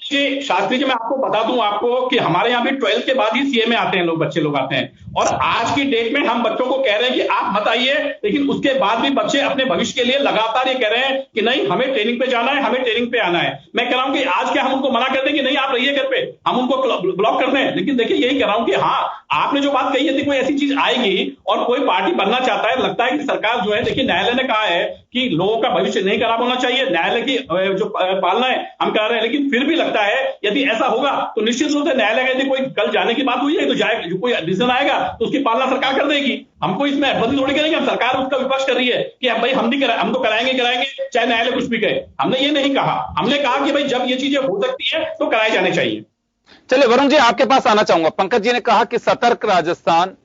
कि शास्त्री जी मैं आपको बता दूं आपको कि हमारे यहाँ भी 12th के बाद ही सीए में आते हैं लोग, बच्चे लोग आते हैं, और आज की डेट में हम बच्चों को कह रहे हैं कि आप मत आइए, लेकिन उसके बाद भी बच्चे अपने भविष्य के लिए लगातार ये कह रहे हैं कि नहीं हमें ट्रेनिंग पे जाना है, हमें ट्रेनिंग पे आना है। मैं कह रहा हूं कि आज क्या हम उनको मना कर दें कि नहीं आप रहिए घर पे, हम उनको ब्लॉक कर दें? लेकिन देखिए यही कह रहा हूं कि हाँ आपने जो बात कही है कोई ऐसी चीज आएगी और कोई पार्टी बनना चाहता है, लगता है कि सरकार जो है, देखिए न्यायालय ने कहा है कि लोगों का भविष्य नहीं खराब होना चाहिए, न्यायालय की जो पालना है हम कर रहे हैं, लेकिन फिर भी लगता है यदि ऐसा होगा तो निश्चित रूप से न्यायालय यदि कोई कल जाने की बात हुई है तो जाएगा, जो कोई डिसीजन आएगा तो उसकी पालना सरकार कर देगी। हमको इसमें अड़बड़ी थोड़ी करेंगे, हम सरकार उसका विपक्ष कर रही है कि अब भाई हम नहीं करा, हम तो कराएंगे चाहे न्यायालय कुछ भी कहे। हमने ये नहीं कहा, हमने कहा कि भाई जब ये चीजें हो सकती है तो कराए जाने चाहिए। चलिए वरुण जी आपके पास आना चाहूंगा। पंकज जी ने कहा कि सतर्क राजस्थान,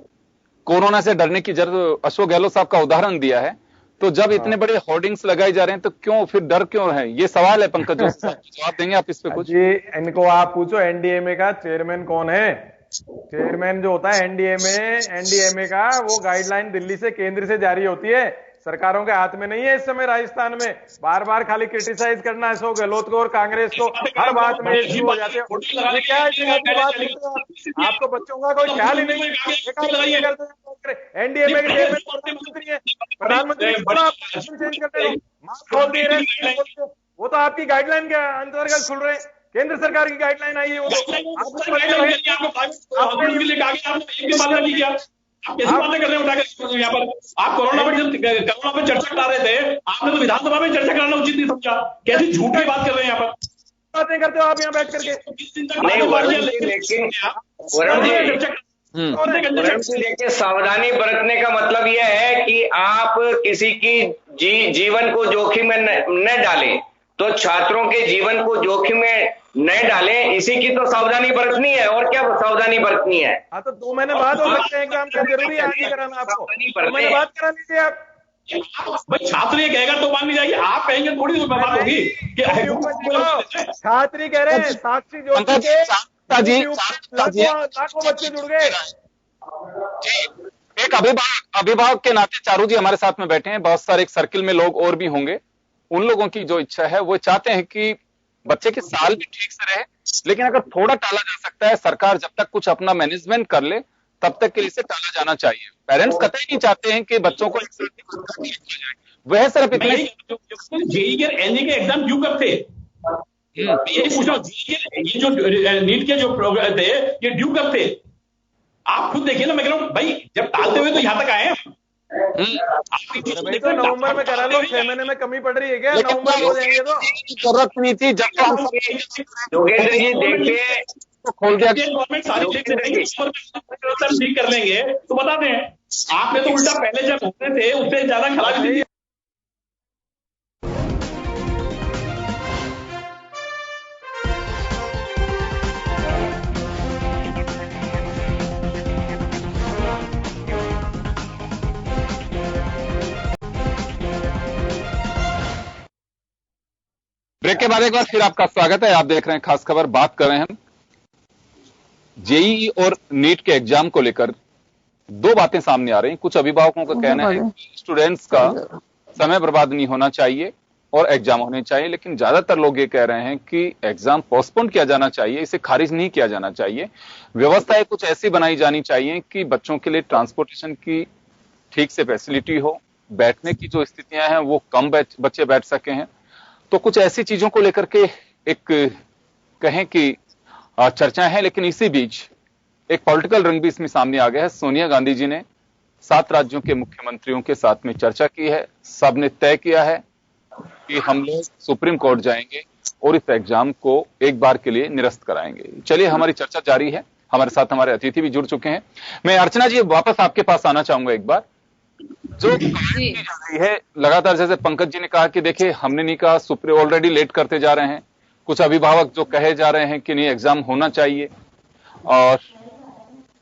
कोरोना से डरने की जरूरत, अशोक गहलोत साहब का उदाहरण दिया है, तो जब इतने बड़े होर्डिंग्स लगाए जा रहे हैं तो क्यों फिर डर क्यों है? ये सवाल है पंकज जी, जवाब देंगे आप इस पे कुछ? जी इनको आप पूछो एनडीएमए का चेयरमैन कौन है। चेयरमैन जो होता है एनडीएमए का, वो गाइडलाइन दिल्ली से, केंद्र से जारी होती है, सरकारों के हाथ में नहीं है इस समय राजस्थान में। बार बार खाली क्रिटिसाइज करना अशोक गहलोत को और कांग्रेस को, हर बात में शुरू हो जाते हैं। क्या आपको बच्चों का कोई ख्याल ही नहीं? एनडीएमए के चेयरमैन है, प्रधानमंत्री चेंज करते खोल दे रहे, वो तो आपकी गाइडलाइन के अंतर्गत खुल रहे हैं। केंद्र सरकार की गाइडलाइन आई है, वो कैसी बातें कर रहे हो यहाँ पर? आप कोरोना पे चर्चा करा रहे थे, आपने तो विधानसभा में चर्चा कराना उचित नहीं समझा। कैसी झूठी बात कर रहे हैं यहाँ पर? बातें करते हो आप यहाँ बैठ करके? देखिए सावधानी बरतने का मतलब यह है कि आप किसी की जीवन को जोखिम में न डालें, तो छात्रों के जीवन को जोखिम में न डालें, इसी की तो सावधानी बरतनी है। और क्या सावधानी बरतनी है? हाँ तो 2 महीने बाद हो सकते हैं एग्जाम का, जरूरी है आगे कराना आपको। 2 महीने बाद करा लीजिए आप। भाई छात्र ये कहेगा तो मान ली जाएगी, आप कहेंगे थोड़ी बात होगी कि छात्री कह रहे हैं, साक्षी जो लाखों बच्चे जुड़ गए। एक अभिभावक के नाते चारू जी हमारे साथ में बैठे हैं, बहुत सारे एक सर्किल में लोग और भी होंगे। उन लोगों की जो इच्छा है वो चाहते हैं कि बच्चे के साल भी ठीक से रहे, लेकिन अगर थोड़ा टाला जा सकता है, सरकार जब तक कुछ अपना मैनेजमेंट कर ले तब तक के लिए इसे टाला जाना चाहिए। पेरेंट्स कतई नहीं चाहते हैं कि बच्चों को एक साथ ही किया जाए। वह सिर्फ इतने जेईई और एनई के एग्जाम क्यों करते? ये पूछ रहा हूं, ये जो नीट के जो प्रोग्राम थे ये ड्यू करते? आप खुद देखिए ना, मैं कह रहा हूं भाई जब टालते हुए तो यहां तक आए। तो नवंबर में करा लो, 6 महीने में कमी पड़ रही है क्या? नवंबर हो जाएंगे तो जरूरत नहीं थी। जब योगेंद्र जी देखिए खोल दिया गवर्नमेंट सारी ठीक कर लेंगे तो बता दें। आपने तो उल्टा पहले जब होते थे उससे ज्यादा खराब थी। ब्रेक के बाद एक बार फिर आपका स्वागत है। आप देख रहे हैं खास खबर। बात कर रहे हैं हम जेईई और नीट के एग्जाम को लेकर। 2 बातें सामने आ रही हैं। कुछ अभिभावकों का कहना है कि स्टूडेंट्स का समय बर्बाद नहीं होना चाहिए और एग्जाम होने चाहिए, लेकिन ज्यादातर लोग ये कह रहे हैं कि एग्जाम पोस्टपोन किया जाना चाहिए, इसे खारिज नहीं किया जाना चाहिए। व्यवस्थाएं कुछ ऐसी बनाई जानी चाहिए कि बच्चों के लिए ट्रांसपोर्टेशन की ठीक से फैसिलिटी हो, बैठने की जो स्थितियां हैं वो कम बच्चे बैठ सके हैं। तो कुछ ऐसी चीजों को लेकर के एक कहें कि चर्चाएं हैं, लेकिन इसी बीच एक पॉलिटिकल रंग भी इसमें सामने आ गया है। सोनिया गांधी जी ने 7 राज्यों के मुख्यमंत्रियों के साथ में चर्चा की है। सबने तय किया है कि हम लोग सुप्रीम कोर्ट जाएंगे और इस एग्जाम को एक बार के लिए निरस्त कराएंगे। चलिए हमारी चर्चा जारी है। हमारे साथ हमारे अतिथि भी जुड़ चुके हैं। मैं अर्चना जी वापस आपके पास आना चाहूंगा एक बार। जो की जा रही है लगातार, जैसे पंकज जी ने कहा कि देखिए हमने नहीं कहा, सुप्रीम ऑलरेडी लेट करते जा रहे हैं, कुछ अभिभावक जो कहे जा रहे हैं कि नहीं एग्जाम होना चाहिए, और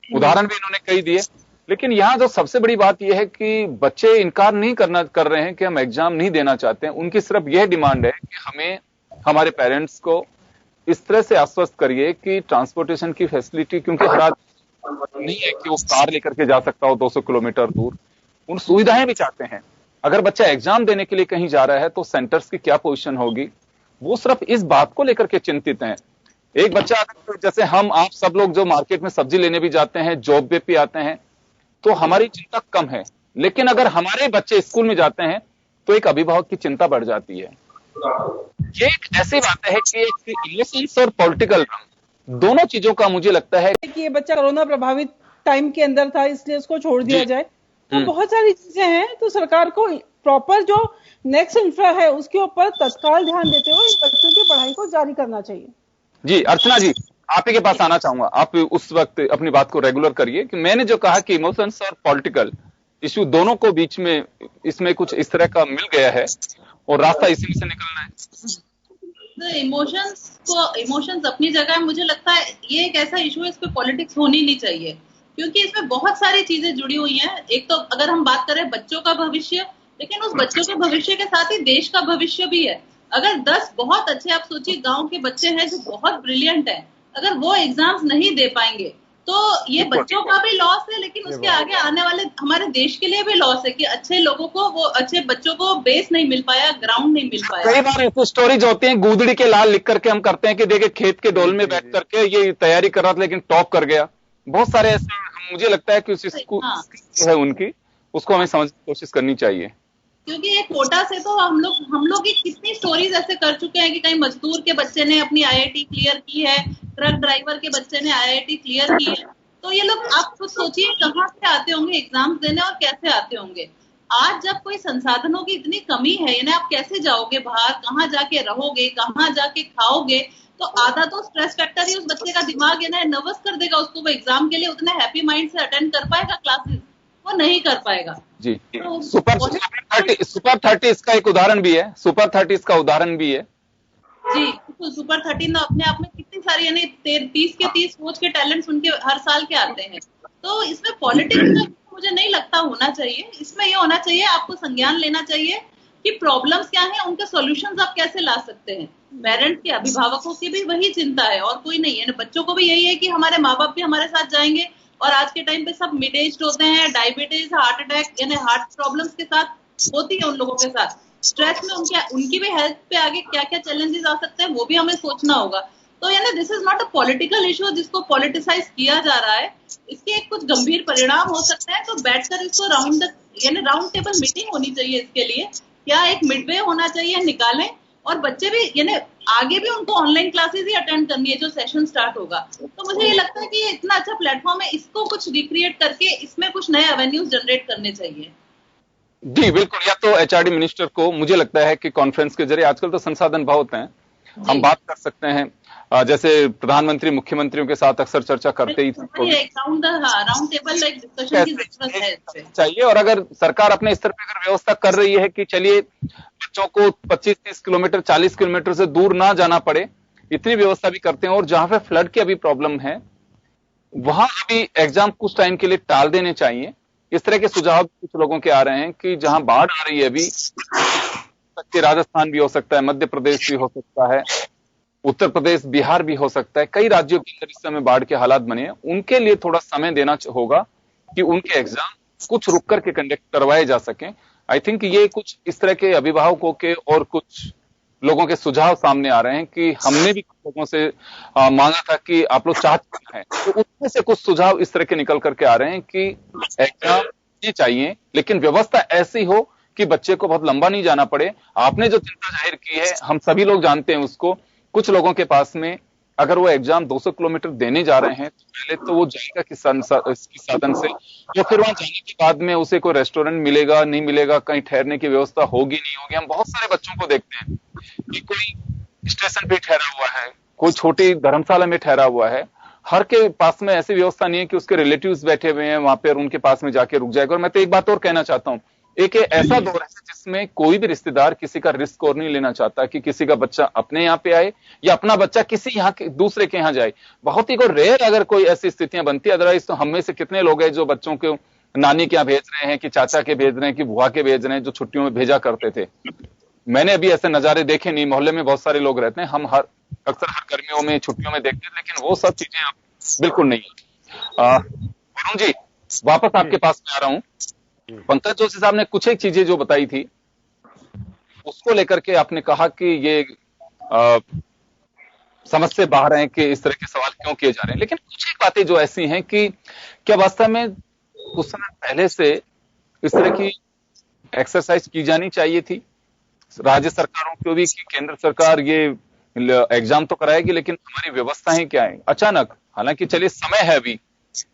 उदाहरण भी इन्होंने कई दिए। लेकिन यहाँ जो सबसे बड़ी बात यह है कि बच्चे इनकार नहीं कर रहे हैं कि हम एग्जाम नहीं देना चाहते हैं। उनकी सिर्फ यह डिमांड है कि हमें हमारे पेरेंट्स को इस तरह से आश्वस्त करिए कि ट्रांसपोर्टेशन की फैसिलिटी, क्योंकि हर आदमी नहीं है कि वो कार लेकर के जा सकता हो 200 किलोमीटर दूर, उन सुविधाएं भी चाहते हैं। अगर बच्चा एग्जाम देने के लिए कहीं जा रहा है तो सेंटर्स की क्या पोजीशन होगी, वो सिर्फ इस बात को लेकर के चिंतित हैं। एक बच्चा जैसे हम आप सब लोग जो मार्केट में सब्जी लेने भी जाते हैं, जॉब पे भी आते हैं, तो हमारी चिंता कम है। लेकिन अगर हमारे बच्चे स्कूल में जाते हैं तो एक अभिभावक की चिंता बढ़ जाती है। ये एक ऐसी बात है कि एक इमोशंस और पॉलिटिकल दोनों चीजों का मुझे लगता है कि ये बच्चा कोरोना प्रभावित टाइम के अंदर था इसलिए उसको छोड़ दिया जाए, तो बहुत सारी चीजें हैं। तो सरकार को प्रॉपर जो नेक्स्ट इंफ्रा है उसके ऊपर तत्काल ध्यान देते हुए बच्चों की पढ़ाई को जारी करना चाहिए। जी अर्चना जी, आप ही के पास आना चाहूंगा। आप उस वक्त अपनी बात को रेगुलर करिए कि मैंने जो कहा कि इमोशंस और पॉलिटिकल इश्यू दोनों को बीच में इसमें कुछ इस तरह का मिल गया है और रास्ता इसी से निकलना है। इमोशंस अपनी जगह है। मुझे लगता है ये एक ऐसा इशू है, इस पे पॉलिटिक्स होनी नहीं चाहिए, क्योंकि इसमें बहुत सारी चीजें जुड़ी हुई हैं। एक तो अगर हम बात करें बच्चों का भविष्य, लेकिन उस बच्चों के भविष्य के साथ ही देश का भविष्य भी है। अगर 10 बहुत अच्छे, आप सोचिए गांव के बच्चे हैं जो बहुत ब्रिलियंट हैं, अगर वो एग्जाम्स नहीं दे पाएंगे तो ये बच्चों का भी लॉस है, लेकिन उसके आगे आने वाले हमारे देश के लिए भी लॉस है कि अच्छे लोगों को, वो अच्छे बच्चों को बेस नहीं मिल पाया, ग्राउंड नहीं मिल पाया। कई बार ऐसी स्टोरीज होती हैं, गूदड़ी के लाल लिख करके हम करते हैं कि देखिए खेत के डोल में बैठ करके ये तैयारी कर रहा था लेकिन टॉप कर गया। बहुत सारे ऐसे, मुझे लगता है कि उस स्कूल है उनकी, उसको हमें समझने की कोशिश करनी चाहिए। क्योंकि ये कोटा से तो हम लोग की कितनी स्टोरीज ऐसे कर चुके हैं कि कहीं मजदूर के बच्चे ने अपनी आईआईटी क्लियर की है, ट्रक ड्राइवर के बच्चे ने आईआईटी क्लियर की है। तो ये लोग, आप खुद सोचिए कहाँ से आते होंगे एग्जाम्स देने और कैसे आते होंगे। आज जब कोई संसाधनों की इतनी कमी है, यानी आप कैसे जाओगे बाहर, कहाँ जाके रहोगे, कहाँ जाके खाओगे, तो आधा तो स्ट्रेस फैक्टर ही उस बच्चे का दिमाग है ना नर्वस कर देगा उसको। वो एग्जाम के लिए उतने हैप्पी माइंड से अटेंड कर पाएगा क्लासेस? वो नहीं कर पाएगा। जी तो सुपर 30 इसका एक उदाहरण भी है, सुपर 30 इसका उदाहरण भी है। जी तो सुपर 13 अपने आप में कितनी सारी, यानी 30 के 30 सोच के टैलेंट्स उनके हर साल के आते हैं। तो इसमें पॉलिटिक्स मुझे नहीं लगता होना चाहिए। इसमें ये होना चाहिए, आपको संज्ञान लेना चाहिए कि प्रॉब्लम्स क्या है, उनके सॉल्यूशंस आप कैसे ला सकते हैं। पेरेंट्स के, अभिभावकों की भी वही चिंता है और कोई नहीं है। बच्चों को भी यही है कि हमारे माँ बाप भी हमारे साथ जाएंगे, और आज के टाइम पे सब मिड एज होते हैं, डायबिटीज, हार्ट अटैक, यानी हार्ट प्रॉब्लम्स के साथ होती है उन लोगों के साथ। स्ट्रेस में उनकी भी हेल्थ पे आगे क्या क्या चैलेंजेस आ सकते हैं वो भी हमें सोचना होगा। तो यानी this is not a political issue जिसको पॉलिटिसाइज किया जा रहा है। इसके कुछ गंभीर परिणाम हो सकते हैं, तो बैठकर इसको राउंड टेबल मीटिंग होनी चाहिए इसके लिए। क्या एक मिडवे होना चाहिए, निकालें, और बच्चे भी, यानी आगे भी उनको ऑनलाइन क्लासेस ही अटेंड करनी है जो सेशन स्टार्ट होगा। तो मुझे ये लगता है कि ये इतना अच्छा प्लेटफॉर्म है, इसको कुछ रिक्रिएट करके इसमें कुछ नए एवेन्यूज जनरेट करने चाहिए। जी बिल्कुल, या तो एचआरडी मिनिस्टर को, मुझे लगता है कि कॉन्फ्रेंस के जरिए, आजकल तो संसाधन बहुत हैं, हम बात कर सकते हैं, जैसे प्रधानमंत्री मुख्यमंत्रियों के साथ अक्सर चर्चा करते ही राउंड टेबल डिस्कशन की जरूरत है चाहिए। और अगर सरकार अपने स्तर पर अगर व्यवस्था कर रही है कि चलिए बच्चों को 25-30 किलोमीटर 40 किलोमीटर से दूर ना जाना पड़े, इतनी व्यवस्था भी करते हैं। और जहां पे फ्लड की अभी प्रॉब्लम है वहां अभी एग्जाम कुछ टाइम के लिए टाल देने चाहिए। इस तरह के सुझाव कुछ लोगों के आ रहे हैं कि जहां बाढ़ आ रही है अभी, राजस्थान भी हो सकता है, मध्य प्रदेश भी हो सकता है, उत्तर प्रदेश, बिहार भी हो सकता है, कई राज्यों के अंदर इस समय बाढ़ के हालात बने हैं। उनके लिए थोड़ा समय देना होगा कि उनके एग्जाम कुछ रुक करके कंडक्ट करवाए जा सकें। आई थिंक ये कुछ इस तरह के अभिभावकों के और कुछ लोगों के सुझाव सामने आ रहे हैं कि हमने भी कुछ लोगों से मांगा था कि आप लोग चाहते हैं, तो उसमें से कुछ सुझाव इस तरह के निकल करके आ रहे हैं कि एग्जाम ये चाहिए लेकिन व्यवस्था ऐसी हो कि बच्चे को बहुत लंबा नहीं जाना पड़े। आपने जो चिंता जाहिर की है हम सभी लोग जानते हैं उसको। कुछ लोगों के पास में अगर वो एग्जाम 200 किलोमीटर देने जा रहे हैं तो पहले तो वो जाएगा किस साधन से, या फिर वहां जाने के बाद में उसे कोई रेस्टोरेंट मिलेगा नहीं मिलेगा, कहीं ठहरने की व्यवस्था होगी नहीं होगी। हम बहुत सारे बच्चों को देखते हैं कि कोई स्टेशन पे ठहरा हुआ है, कोई छोटी धर्मशाला में ठहरा हुआ है। हर के पास में ऐसी व्यवस्था नहीं है कि उसके रिलेटिव्स बैठे हुए हैं वहां पे और उनके पास में जाके रुक जाएगा। और मैं तो एक बात और कहना चाहता हूं, एक ऐसा दौर है जिसमें कोई भी रिश्तेदार किसी का रिस्क और नहीं लेना चाहता कि किसी का बच्चा अपने यहाँ पे आए या अपना बच्चा किसी यहाँ के दूसरे के यहाँ जाए। बहुत ही रेयर अगर कोई ऐसी स्थितियां बनती है, अदरवाइज तो हम में से कितने लोग हैं जो बच्चों को नानी के यहाँ भेज रहे हैं कि चाचा के भेज रहे हैं कि बुआ के भेज रहे हैं, जो छुट्टियों में भेजा करते थे। मैंने अभी ऐसे नजारे देखे नहीं, मोहल्ले में बहुत सारे लोग रहते हैं, हम अक्सर हर गर्मियों में छुट्टियों में देखते हैं, लेकिन वो सब चीजें अब बिल्कुल नहीं है। वरुण जी, वापस आपके पास में आ रहा हूं। पंकज जोशी साहब ने कुछ एक चीजें जो बताई थी उसको लेकर के आपने कहा कि ये समझ से बाहर है कि इस तरह के सवाल क्यों किए जा रहे हैं, लेकिन कुछ एक बातें जो ऐसी हैं कि क्या वास्तव में कुछ समय पहले से इस तरह की एक्सरसाइज की जानी चाहिए थी राज्य सरकारों को भी कि केंद्र सरकार ये एग्जाम तो कराएगी लेकिन हमारी व्यवस्थाएं क्या है। अचानक, हालांकि चलिए समय है अभी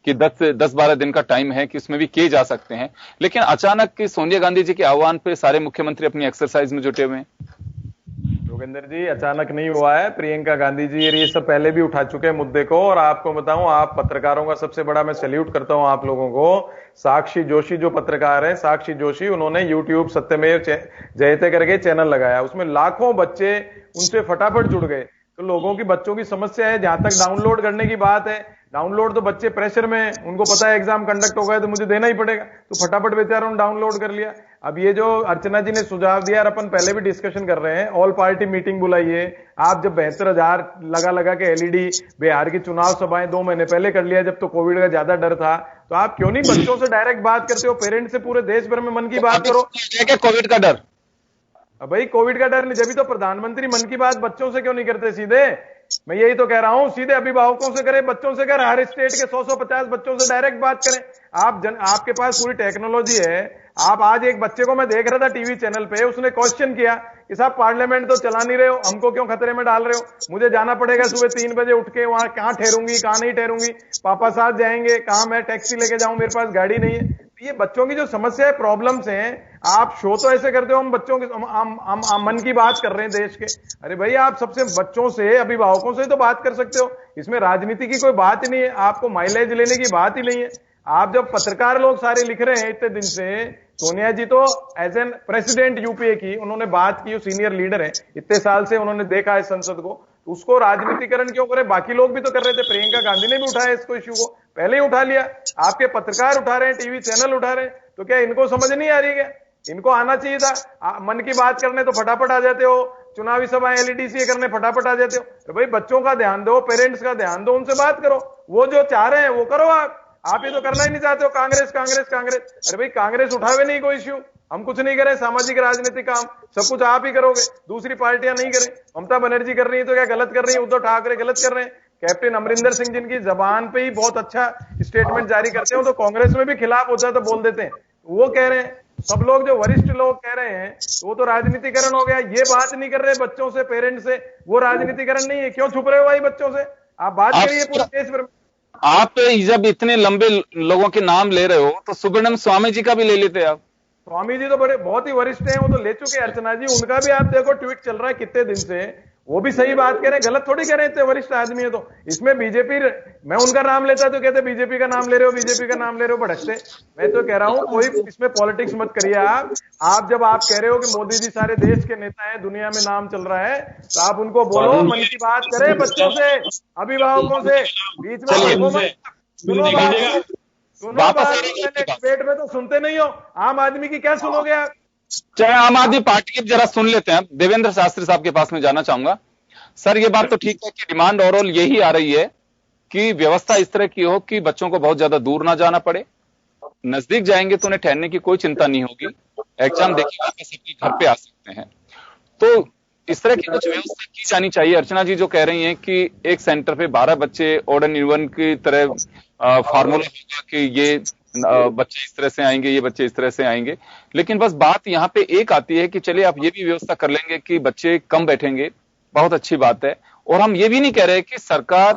कि 10-12 दिन का टाइम है कि इसमें भी किए जा सकते हैं, लेकिन अचानक कि सोनिया गांधी जी के आह्वान पे सारे मुख्यमंत्री अपनी एक्सरसाइज में जुटे हुए हैं। योगेंद्र जी, अचानक नहीं हुआ है। प्रियंका गांधी जी ये सब पहले भी उठा चुके हैं मुद्दे को। और आपको बताऊं, आप पत्रकारों का सबसे बड़ा मैं सैल्यूट करता हूं आप लोगों को। साक्षी जोशी जो पत्रकार है, साक्षी जोशी, उन्होंने यूट्यूब सत्यमेव जयते करके चैनल लगाया, उसमें लाखों बच्चे उनसे फटाफट जुड़ गए। तो लोगों की बच्चों की समस्या है। जहां तक डाउनलोड करने की बात है, डाउनलोड तो बच्चे प्रेशर में, उनको पता है एग्जाम कंडक्ट हो गया तो मुझे देना ही पड़ेगा, तो फटाफट बेचारों ने डाउनलोड कर लिया। अब ये जो अर्चना जी ने सुझाव दिया, और अपन पहले भी डिस्कशन कर रहे हैं, ऑल पार्टी मीटिंग बुलाइए। आप जब 72,000 लगा के एलईडी बिहार की चुनाव सभाएं 2 महीने पहले कर लिया, जब तो कोविड का ज्यादा डर था, तो आप क्यों नहीं बच्चों से डायरेक्ट बात करते हो? पेरेंट्स से पूरे देश भर में मन की बात करो। कोविड का डर, भाई कोविड का डर नहीं, जब तो प्रधानमंत्री मन की बात बच्चों से क्यों नहीं करते सीधे? मैं यही तो कह रहा हूं, सीधे अभिभावकों से करें, बच्चों से करें, हर स्टेट के 100-150 बच्चों से डायरेक्ट बात करें। आपके पास पूरी टेक्नोलॉजी है। आप आज एक बच्चे को मैं देख रहा था टीवी चैनल पे, उसने क्वेश्चन किया कि साहब पार्लियामेंट तो चला नहीं रहे हो, हमको क्यों खतरे में डाल रहे हो? मुझे जाना पड़ेगा सुबह 3 बजे उठ के, वहां कहां ठहरूंगी, कहां नहीं ठहरूंगी, पापा साथ जाएंगे, कहां मैं टैक्सी लेके जाऊं, मेरे पास गाड़ी नहीं है। ये बच्चों की जो समस्या है, प्रॉब्लम्स हैं। आप शो तो ऐसे करते हो, हम बच्चों के हम मन की बात कर रहे हैं देश के। अरे भाई, आप सबसे बच्चों से, अभिभावकों से तो बात कर सकते हो, इसमें राजनीति की कोई बात ही नहीं है, आपको माइलेज लेने की बात ही नहीं है। आप जब पत्रकार लोग सारे लिख रहे हैं इतने दिन से, सोनिया जी तो एज एन प्रेसिडेंट यूपीए की उन्होंने बात की, सीनियर लीडर है, इतने साल से उन्होंने देखा है संसद को, तो उसको राजनीतिकरण क्यों करे? बाकी लोग भी तो कर रहे थे, प्रियंका गांधी ने भी उठाया इसको, इश्यू को पहले ही उठा लिया, आपके पत्रकार उठा रहे हैं, टीवी चैनल उठा रहे हैं, तो क्या इनको समझ नहीं आ रही है? इनको आना चाहिए था। मन की बात करने तो फटाफट आ जाते हो, चुनावी सभाएं एलईडीसी करने फटाफट आ जाते हो। तो भाई बच्चों का ध्यान दो, पेरेंट्स का ध्यान दो, उनसे बात करो, वो जो चाह रहे हैं वो करो। आप ये तो करना ही नहीं चाहते हो, कांग्रेस कांग्रेस कांग्रेस। अरे भाई, कांग्रेस उठावे नहीं कोई इश्यू, हम कुछ नहीं करें, सामाजिक राजनीतिक काम सब कुछ आप ही करोगे, दूसरी पार्टियां नहीं करें। ममता बनर्जी कर रही है तो क्या गलत कर रही है? उद्धव ठाकरे गलत कर रहे हैं? कैप्टन अमरिंदर सिंह जिनकी जबान पे ही बहुत अच्छा स्टेटमेंट जारी करते हो, तो कांग्रेस में भी खिलाफ होता है तो बोल देते हैं, वो कह रहे हैं। सब लोग जो वरिष्ठ लोग कह रहे हैं वो तो राजनीतिकरण हो गया। ये बात नहीं कर रहे बच्चों से, पेरेंट्स से, वो राजनीतिकरण नहीं है। क्यों छुप रहे हो भाई बच्चों से? आप बात करिए पूरे देश भर में। आप जब इतने लंबे लोगों के नाम ले रहे हो तो सुब्रमण्यम स्वामी जी का भी ले लेते आप। स्वामी जी तो बहुत ही वरिष्ठ हैं, वो तो ले चुके हैं। अर्चना जी, उनका भी आप देखो ट्वीट चल रहा है कितने दिन से, वो भी सही बात कह रहे हैं, गलत थोड़ी कह रहे हैं, इतने वरिष्ठ आदमी है। तो इसमें बीजेपी, मैं उनका नाम लेता तो कहते बीजेपी का नाम ले रहे हो, बीजेपी का नाम ले रहे हो, भड़कते। मैं तो कह रहा हूं कोई इसमें पॉलिटिक्स मत करिए। आप जब आप कह रहे हो कि मोदी जी सारे देश के नेता हैं, दुनिया में नाम चल रहा है, तो आप उनको बोलो, मन की बात करें बच्चों से, अभिभावकों से, बीच में सुनो डिबेट में तो सुनते नहीं हो, आम आदमी की क्या सुनोगे आप? चाहे आम आदमी पार्टी की जरा सुन लेते हैं। देवेंद्र शास्त्री साहब के पास में जाना चाहूंगा। सर, ये बात तो ठीक है कि डिमांड ओवरऑल यही आ रही है कि व्यवस्था इस तरह की हो कि बच्चों को बहुत ज्यादा दूर ना जाना पड़े, नजदीक जाएंगे तो उन्हें ठहरने की कोई चिंता नहीं होगी, एग्जाम देके वापस अपने घर पे आ सकते हैं। तो इस तरह की कुछ व्यवस्था की जानी चाहिए। अर्चना जी जो कह रही हैं कि एक सेंटर पे 12 बच्चे ऑड एंड इवन की तरह फार्मूला होगा कि ये बच्चे इस तरह से आएंगे, ये बच्चे इस तरह से आएंगे, लेकिन बस बात यहाँ पे एक आती है कि चलिए आप ये भी व्यवस्था कर लेंगे कि बच्चे कम बैठेंगे, बहुत अच्छी बात है। और हम ये भी नहीं कह रहे कि सरकार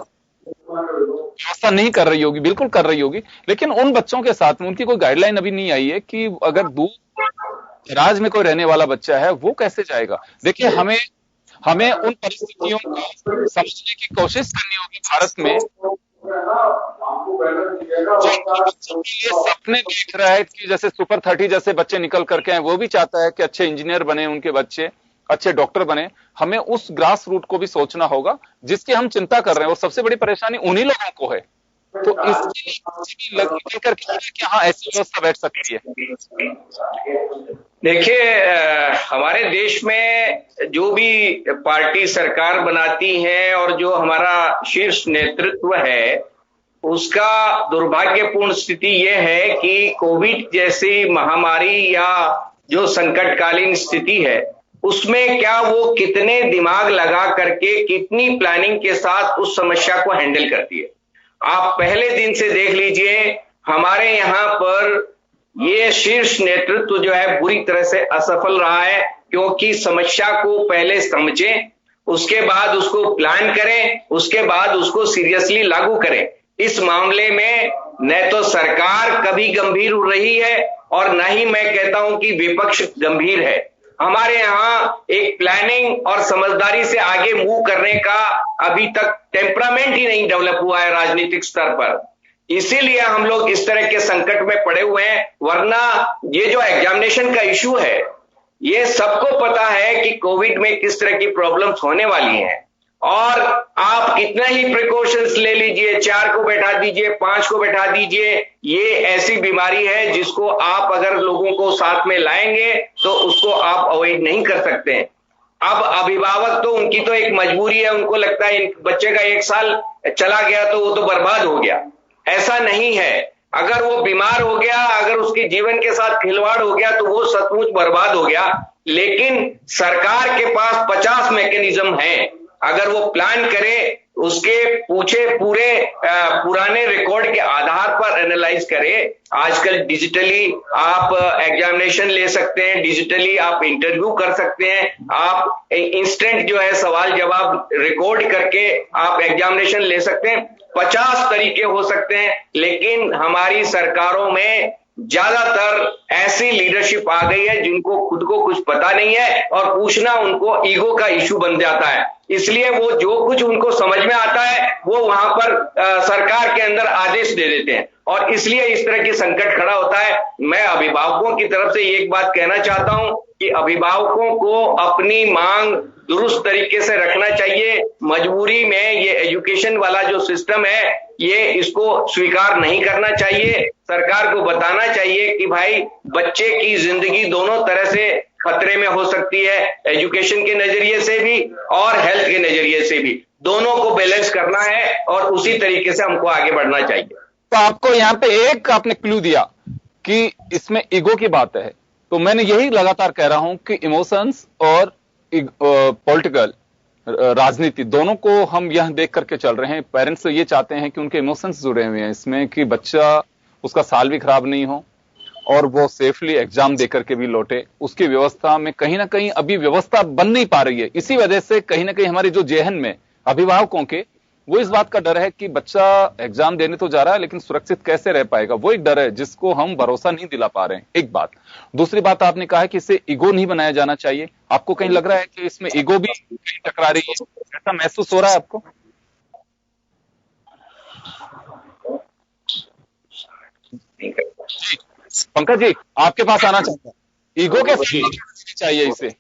व्यवस्था नहीं कर रही होगी, बिल्कुल कर रही होगी, लेकिन उन बच्चों के साथ में उनकी कोई गाइडलाइन अभी नहीं आई है कि अगर दूर राज्य में कोई रहने वाला बच्चा है वो कैसे जाएगा। देखिए, हमें उन परिस्थितियों को समझने की कोशिश करनी होगी भारत में ये सपने देख रहा है कि जैसे सुपर 30 जैसे बच्चे निकल करके आए, वो भी चाहता है कि अच्छे इंजीनियर बने उनके बच्चे, अच्छे डॉक्टर बने। हमें उस ग्रास रूट को भी सोचना होगा जिसकी हम चिंता कर रहे हैं, और सबसे बड़ी परेशानी उन्हीं लोगों को है। तो इसकी लेकर कि हाँ ऐसी व्यवस्था बैठ सकती है। देखिए, हमारे देश में जो भी पार्टी सरकार बनाती है और जो हमारा शीर्ष नेतृत्व है, उसका दुर्भाग्यपूर्ण स्थिति यह है कि कोविड जैसी महामारी या जो संकटकालीन स्थिति है, उसमें क्या वो कितने दिमाग लगा करके, कितनी प्लानिंग के साथ उस समस्या को हैंडल करती है। आप पहले दिन से देख लीजिए, हमारे यहाँ पर ये शीर्ष नेतृत्व जो है बुरी तरह से असफल रहा है, क्योंकि समस्या को पहले समझें, उसके बाद उसको प्लान करें, उसके बाद उसको सीरियसली लागू करें। इस मामले में न तो सरकार कभी गंभीर हो रही है और न ही मैं कहता हूं कि विपक्ष गंभीर है। हमारे यहाँ एक प्लानिंग और समझदारी से आगे मूव करने का अभी तक टेम्परामेंट ही नहीं डेवलप हुआ है राजनीतिक स्तर पर। इसीलिए हम लोग इस तरह के संकट में पड़े हुए हैं। वरना ये जो एग्जामिनेशन का इश्यू है, ये सबको पता है कि कोविड में किस तरह की प्रॉब्लम्स होने वाली हैं, और आप कितना ही प्रिकॉशंस ले लीजिए, 4 को बैठा दीजिए, 5 को बैठा दीजिए, ये ऐसी बीमारी है जिसको आप अगर लोगों को साथ में लाएंगे तो उसको आप अवॉइड नहीं कर सकते हैं। अब अभिभावक तो उनकी तो एक मजबूरी है, उनको लगता है बच्चे का 1 साल चला गया तो वो तो बर्बाद हो गया। ऐसा नहीं है। अगर वो बीमार हो गया, अगर उसके जीवन के साथ खिलवाड़ हो गया तो वो सचमुच बर्बाद हो गया। लेकिन सरकार के पास 50 मैकेनिज्म है, अगर वो प्लान करे, उसके पूरे पुराने रिकॉर्ड के आधार पर एनालाइज करे। आजकल डिजिटली आप एग्जामिनेशन ले सकते हैं, डिजिटली आप इंटरव्यू कर सकते हैं, आप इंस्टेंट जो है सवाल जवाब रिकॉर्ड करके आप एग्जामिनेशन ले सकते हैं। 50 तरीके हो सकते हैं, लेकिन हमारी सरकारों में ज्यादातर ऐसी लीडरशिप आ गई है जिनको खुद को कुछ पता नहीं है और पूछना उनको ईगो का इश्यू बन जाता है। इसलिए वो जो कुछ उनको समझ में आता है वो वहां पर सरकार के अंदर आदेश दे देते हैं, और इसलिए इस तरह की संकट खड़ा होता है। मैं अभिभावकों की तरफ से एक बात कहना चाहता हूं कि अभिभावकों को अपनी मांग दुरुस्त तरीके से रखना चाहिए। मजबूरी में ये एजुकेशन वाला जो सिस्टम है, ये इसको स्वीकार नहीं करना चाहिए। सरकार को बताना चाहिए कि भाई बच्चे की जिंदगी दोनों तरह से खतरे में हो सकती है, एजुकेशन के नजरिए से भी और हेल्थ के नजरिए से भी, दोनों को बैलेंस करना है और उसी तरीके से हमको आगे बढ़ना चाहिए। तो आपको यहाँ पे एक आपने क्लू दिया कि इसमें ईगो की बात है, तो मैंने यही लगातार कह रहा हूं कि इमोशंस और पॉलिटिकल राजनीति दोनों को हम यह देख करके चल रहे हैं। पेरेंट्स ये चाहते हैं कि उनके इमोशंस जुड़े हुए हैं इसमें, कि बच्चा उसका साल भी खराब नहीं हो और वो सेफली एग्जाम देकर के भी लौटे। उसकी व्यवस्था में कहीं ना कहीं अभी व्यवस्था बन नहीं पा रही है। इसी वजह से कहीं ना कहीं हमारे जो जेहन में अभिभावकों के वो इस बात का डर है कि बच्चा एग्जाम देने तो जा रहा है लेकिन सुरक्षित कैसे रह पाएगा, वो एक डर है जिसको हम भरोसा नहीं दिला पा रहे हैं। एक बात। दूसरी बात, आपने कहा कि इसे ईगो नहीं बनाया जाना चाहिए। आपको कहीं लग रहा है कि इसमें ईगो भी कहीं टकरा रही है, ऐसा महसूस हो रहा है आपको? पंकज जी, आपके पास आना चाहता हूं। ईगो कैसे चाहिए इसे?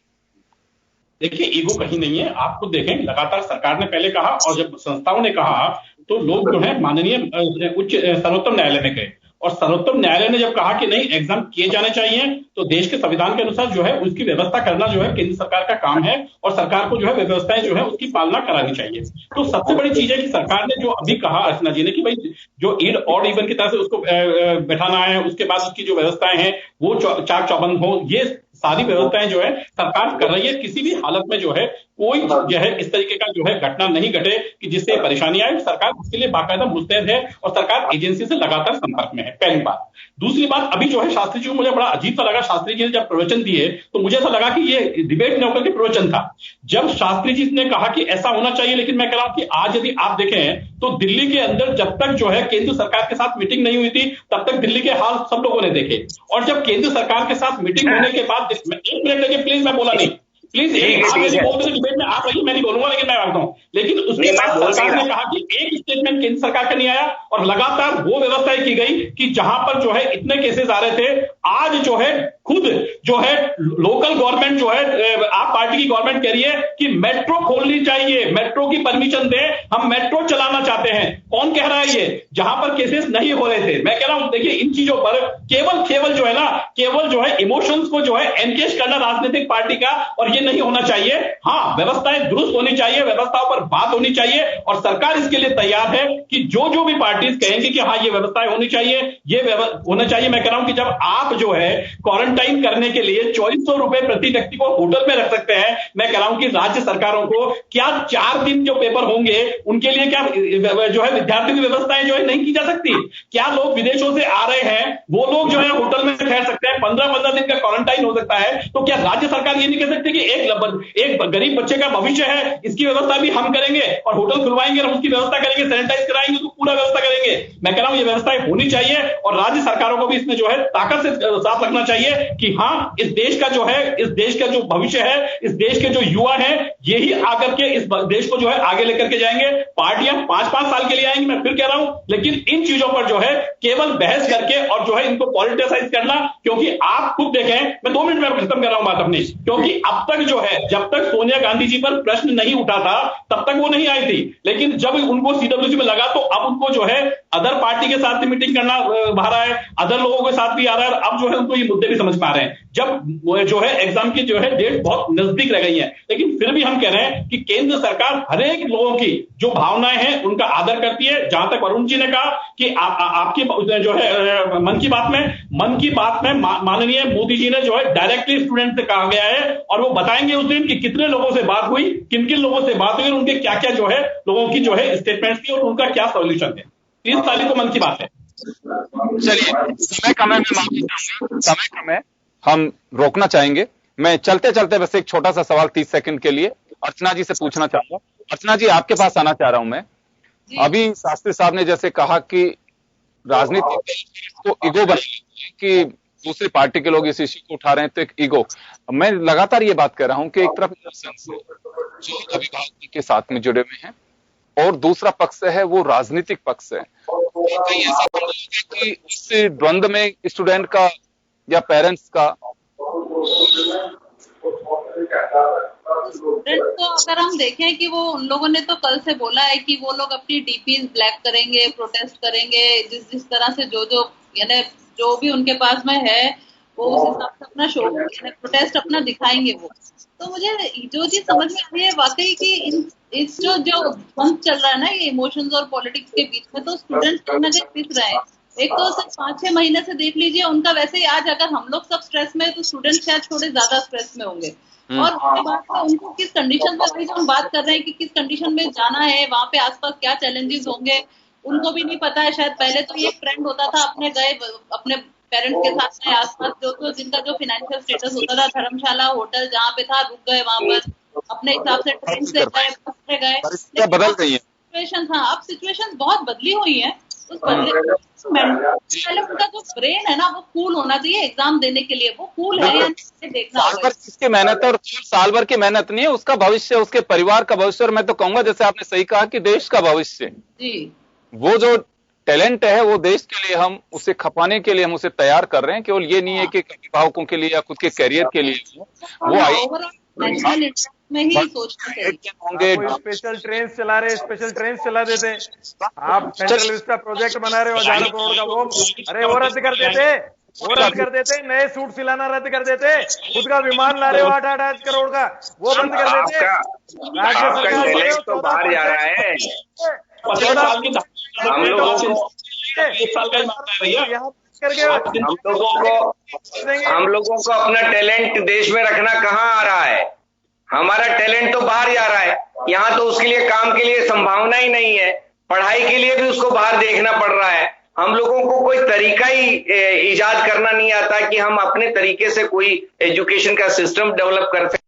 देखिए, ईगो कहीं नहीं है। आप खुद देखें, लगातार सरकार ने पहले कहा और जब संस्थाओं ने कहा तो लोग जो है माननीय सर्वोच्च न्यायालय में गए, और सर्वोच्च न्यायालय ने जब कहा कि नहीं एग्जाम किए जाने चाहिए, तो देश के संविधान के अनुसार जो है उसकी व्यवस्था करना जो है केंद्र सरकार का काम है, और सरकार को जो है व्यवस्थाएं जो है उसकी पालना करानी चाहिए। तो सबसे बड़ी चीज है कि सरकार ने जो अभी कहा अर्चना जी ने कि भाई जो ईड ऑड इवन की तरह से उसको बैठाना है, उसके बाद उसकी जो व्यवस्थाएं हैं वो चाक चौबंद हो, ये सारी व्यवस्थाएं जो है सरकार कर रही है। किसी भी हालत में जो है कोई जो है इस तरीके का जो है घटना नहीं घटे कि जिससे परेशानी आए। सरकार उसके लिए बाकायदा मुस्तैद है और सरकार एजेंसी से लगातार संपर्क में है, पहली बात। दूसरी बात, अभी जो है शास्त्री जी को मुझे बड़ा अजीब सा लगा, शास्त्री जी ने जब प्रवचन दिए तो मुझे ऐसा लगा कि ये डिबेट न होकर के प्रवचन था। जब शास्त्री जी ने कहा कि ऐसा होना चाहिए, लेकिन मैं कह रहा हूं कि आज यदि आप देखें तो दिल्ली के अंदर जब तक जो है केंद्र सरकार के साथ मीटिंग नहीं हुई थी तब तक दिल्ली के हाल सब लोगों ने देखे, और जब केंद्र सरकार के साथ मीटिंग होने के बाद, एक मिनट लगे प्लीज, मैं बोला नहीं, प्लीज आप मेरी बोल रहे डिबेट में आप रहिए, मैं नहीं बोल बोलूंगा, लेकिन मैं मानता हूं। लेकिन उसके बाद सरकार ने कहा कि एक स्टेटमेंट केंद्र सरकार का नहीं आया और लगातार वो व्यवस्थाएं की गई कि जहां पर जो है इतने केसेस आ रहे थे, आज जो है खुद जो है लोकल गवर्नमेंट जो है आप पार्टी की गवर्नमेंट कह रही है कि मेट्रो खोलनी चाहिए, मेट्रो की परमिशन दे, हम मेट्रो चलाना चाहते हैं। कौन कह रहा है ये, जहां पर केसेस नहीं हो रहे थे? मैं कह रहा हूं देखिए इन चीजों पर केवल जो है ना, केवल जो है इमोशंस को जो है एनकेज करना राजनीतिक पार्टी का, और ये नहीं होना चाहिए। हाँ, व्यवस्थाएं दुरुस्त होनी चाहिए, व्यवस्थाओं पर बात होनी चाहिए और सरकार इसके लिए तैयार है कि जो भी पार्टीज कहेंगे कि हाँ ये व्यवस्थाएं होनी चाहिए, ये होना चाहिए। मैं कह रहा हूं कि जब आप जो है क्वारंटाइन करने के लिए 2400 रुपए प्रति व्यक्ति को होटल में रख सकते हैं, मैं कह रहा हूं कि राज्य सरकारों को क्या 4 दिन जो पेपर होंगे उनके लिए क्या जो है विद्यार्थियों की व्यवस्थाएं जो है नहीं की जा सकती? क्या लोग विदेशों से आ रहे हैं वो लोग जो है होटल में ठहर सकते हैं, 15-15 दिन का क्वारंटाइन हो सकता है? तो क्या राज्य सरकार ये नहीं कह सकती कि एक गरीब बच्चे का भविष्य है, इसकी व्यवस्था भी हम करेंगे और होटल खुलवाएंगे और उसकी व्यवस्था करेंगे, सैनिटाइज कराएंगे, तो पूरा व्यवस्था करेंगे? मैं कह रहा हूं ये व्यवस्थाएं होनी चाहिए और राज्य सरकारों को भी इसमें जो है ताकत से साथ रखना चाहिए कि हाँ इस देश का जो है, इस देश का जो भविष्य है, इस देश के जो युवा हैं, यही आकर के इस देश को जो है आगे लेकर के जाएंगे। पार्टियां 5-5 साल के लिए आएंगी, मैं फिर कह रहा हूं, लेकिन इन चीजों पर जो है केवल बहस करके और जो है इनको पॉलिटिसाइज करना, क्योंकि आप खुद देखें, मैं 2 मिनट में खत्म कर रहा हूं बात अपनी, क्योंकि अब तक जो है जब तक सोनिया गांधी जी पर प्रश्न नहीं उठा था तब तक वो नहीं आई थी, लेकिन जब उनको सीडब्ल्यूसी में लगा तो अब उनको जो है अदर पार्टी के साथ भी मीटिंग करना आ रहा है, अदर लोगों के साथ भी आ रहा है, अब जो है उनको ये मुद्दे भी समझ में आ रहे हैं। जब जो है एग्जाम की जो है डेट बहुत नजदीक रह गई है, लेकिन फिर भी हम कह रहे हैं कि केंद्र सरकार हर एक लोगों की जो भावनाएं हैं उनका आदर करती है। जहां तक वरुण जी ने कहा कि आपकी जो है मन की बात में माननीय मोदी जी ने जो है डायरेक्टली स्टूडेंट से कहा गया है और वो बताएंगे उस दिन कि कितने लोगों से बात हुई, किन किन लोगों से बात हुई और उनके क्या क्या जो है लोगों की जो है स्टेटमेंट्स थी और उनका क्या सोल्यूशन है। 30 तारीख को मन की बात है। चलिए, समय कम है, मैं माफी चाहूंगा, समय कम है, हम रोकना चाहेंगे। मैं चलते चलते बस एक छोटा सा सवाल 30 सेकंड के लिए अर्चना जी से पूछना चाहूंगा। अर्चना जी, आपके पास आना चाह रहा हूं मैं। अभी शास्त्री साहब ने जैसे कहा कि राजनीति को ईगो बना कि दूसरी पार्टी के लोग इस इश्यू को उठा रहे हैं, तो एक ईगो, मैं लगातार ये बात कर रहा हूं कि एक तरफ जो अभिभावक के साथ में जुड़े हुए हैं और दूसरा पक्ष है वो राजनीतिक पक्ष है। कहीं ऐसा कि इससे द्वंद्व में स्टूडेंट का या पेरेंट्स का स्टूडेंट को अगर हम देखें कि वो उन लोगों ने तो कल से बोला है कि वो लोग अपनी डीपीज ब्लैक करेंगे, प्रोटेस्ट करेंगे, जिस तरह से जो यानी जो भी उनके पास में है वो उस हिसाब से अपना शो प्रोटेस्ट अपना दिखाएंगे वो। तो मुझे जो चीज समझ में आ रही है वाकई कि इस जो द्वंद्व चल रहा है ना ये इमोशंस और पॉलिटिक्स के बीच में, तो स्टूडेंट्स कहीं ना कहीं पिस रहे हैं। एक तो सिर्फ 5-6 महीने से देख लीजिए उनका, वैसे ही आज अगर हम लोग सब स्ट्रेस में तो स्टूडेंट्स शायद थोड़े ज्यादा स्ट्रेस में होंगे। और उसके बाद में उनको किस कंडीशन में, वही जो हम बात कर रहे हैं कि किस कंडीशन में जाना है, वहां पे आसपास क्या चैलेंजेस होंगे उनको भी नहीं पता है शायद। पहले तो ये ट्रेंड होता था अपने पेरेंट्स के साथ में आसपास जो जिनका जो फाइनेंशियल स्टेटस होता था, धर्मशाला होटल जहाँ पे था रुक गए, वहां पर अपने हिसाब से ट्रेन से गए, बस से गए। बदल गई है सिचुएशन, हाँ अब सिचुएशन बहुत बदली हुई है। उस बदले पहले उनका जो ब्रेन है ना वो कूल होना चाहिए एग्जाम देने के लिए, वो कूल है या नहीं देखना होगा। साल भर किसकी मेहनत है और साल भर की मेहनत नहीं है, उसका भविष्य, उसके परिवार का भविष्य, और मैं तो कहूंगा जैसे आपने सही कहा कि देश का भविष्य जी, वो जो टैलेंट है वो देश के लिए हम उसे खपाने के लिए हम उसे तैयार कर रहे हैं। केवल ये नहीं है कि अभिभावकों के लिए या खुद के कैरियर के लिए वो आई में ही सोचना चाहिए। स्पेशल ट्रेन चला रहे, स्पेशल ट्रेन चला देते, आप सेंट्रल विस्टा प्रोजेक्ट बना रहे हो 1000 करोड़ का, वो अरे वो रद्द कर देते, नए सूट सिलाना रद्द कर देते, खुद का विमान ला रहे हो 8-8 करोड़ का, वो बंद कर देते। राज्य सरकार तो बाहर जा रहा है। हम लोगों को अपना टैलेंट देश में रखना कहाँ आ रहा है? हमारा टैलेंट तो बाहर जा रहा है, यहाँ तो उसके लिए काम के लिए संभावना ही नहीं है, पढ़ाई के लिए भी उसको बाहर देखना पड़ रहा है। हम लोगों को कोई तरीका ही इजाद करना नहीं आता कि हम अपने तरीके से कोई एजुकेशन का सिस्टम डेवलप कर सकें।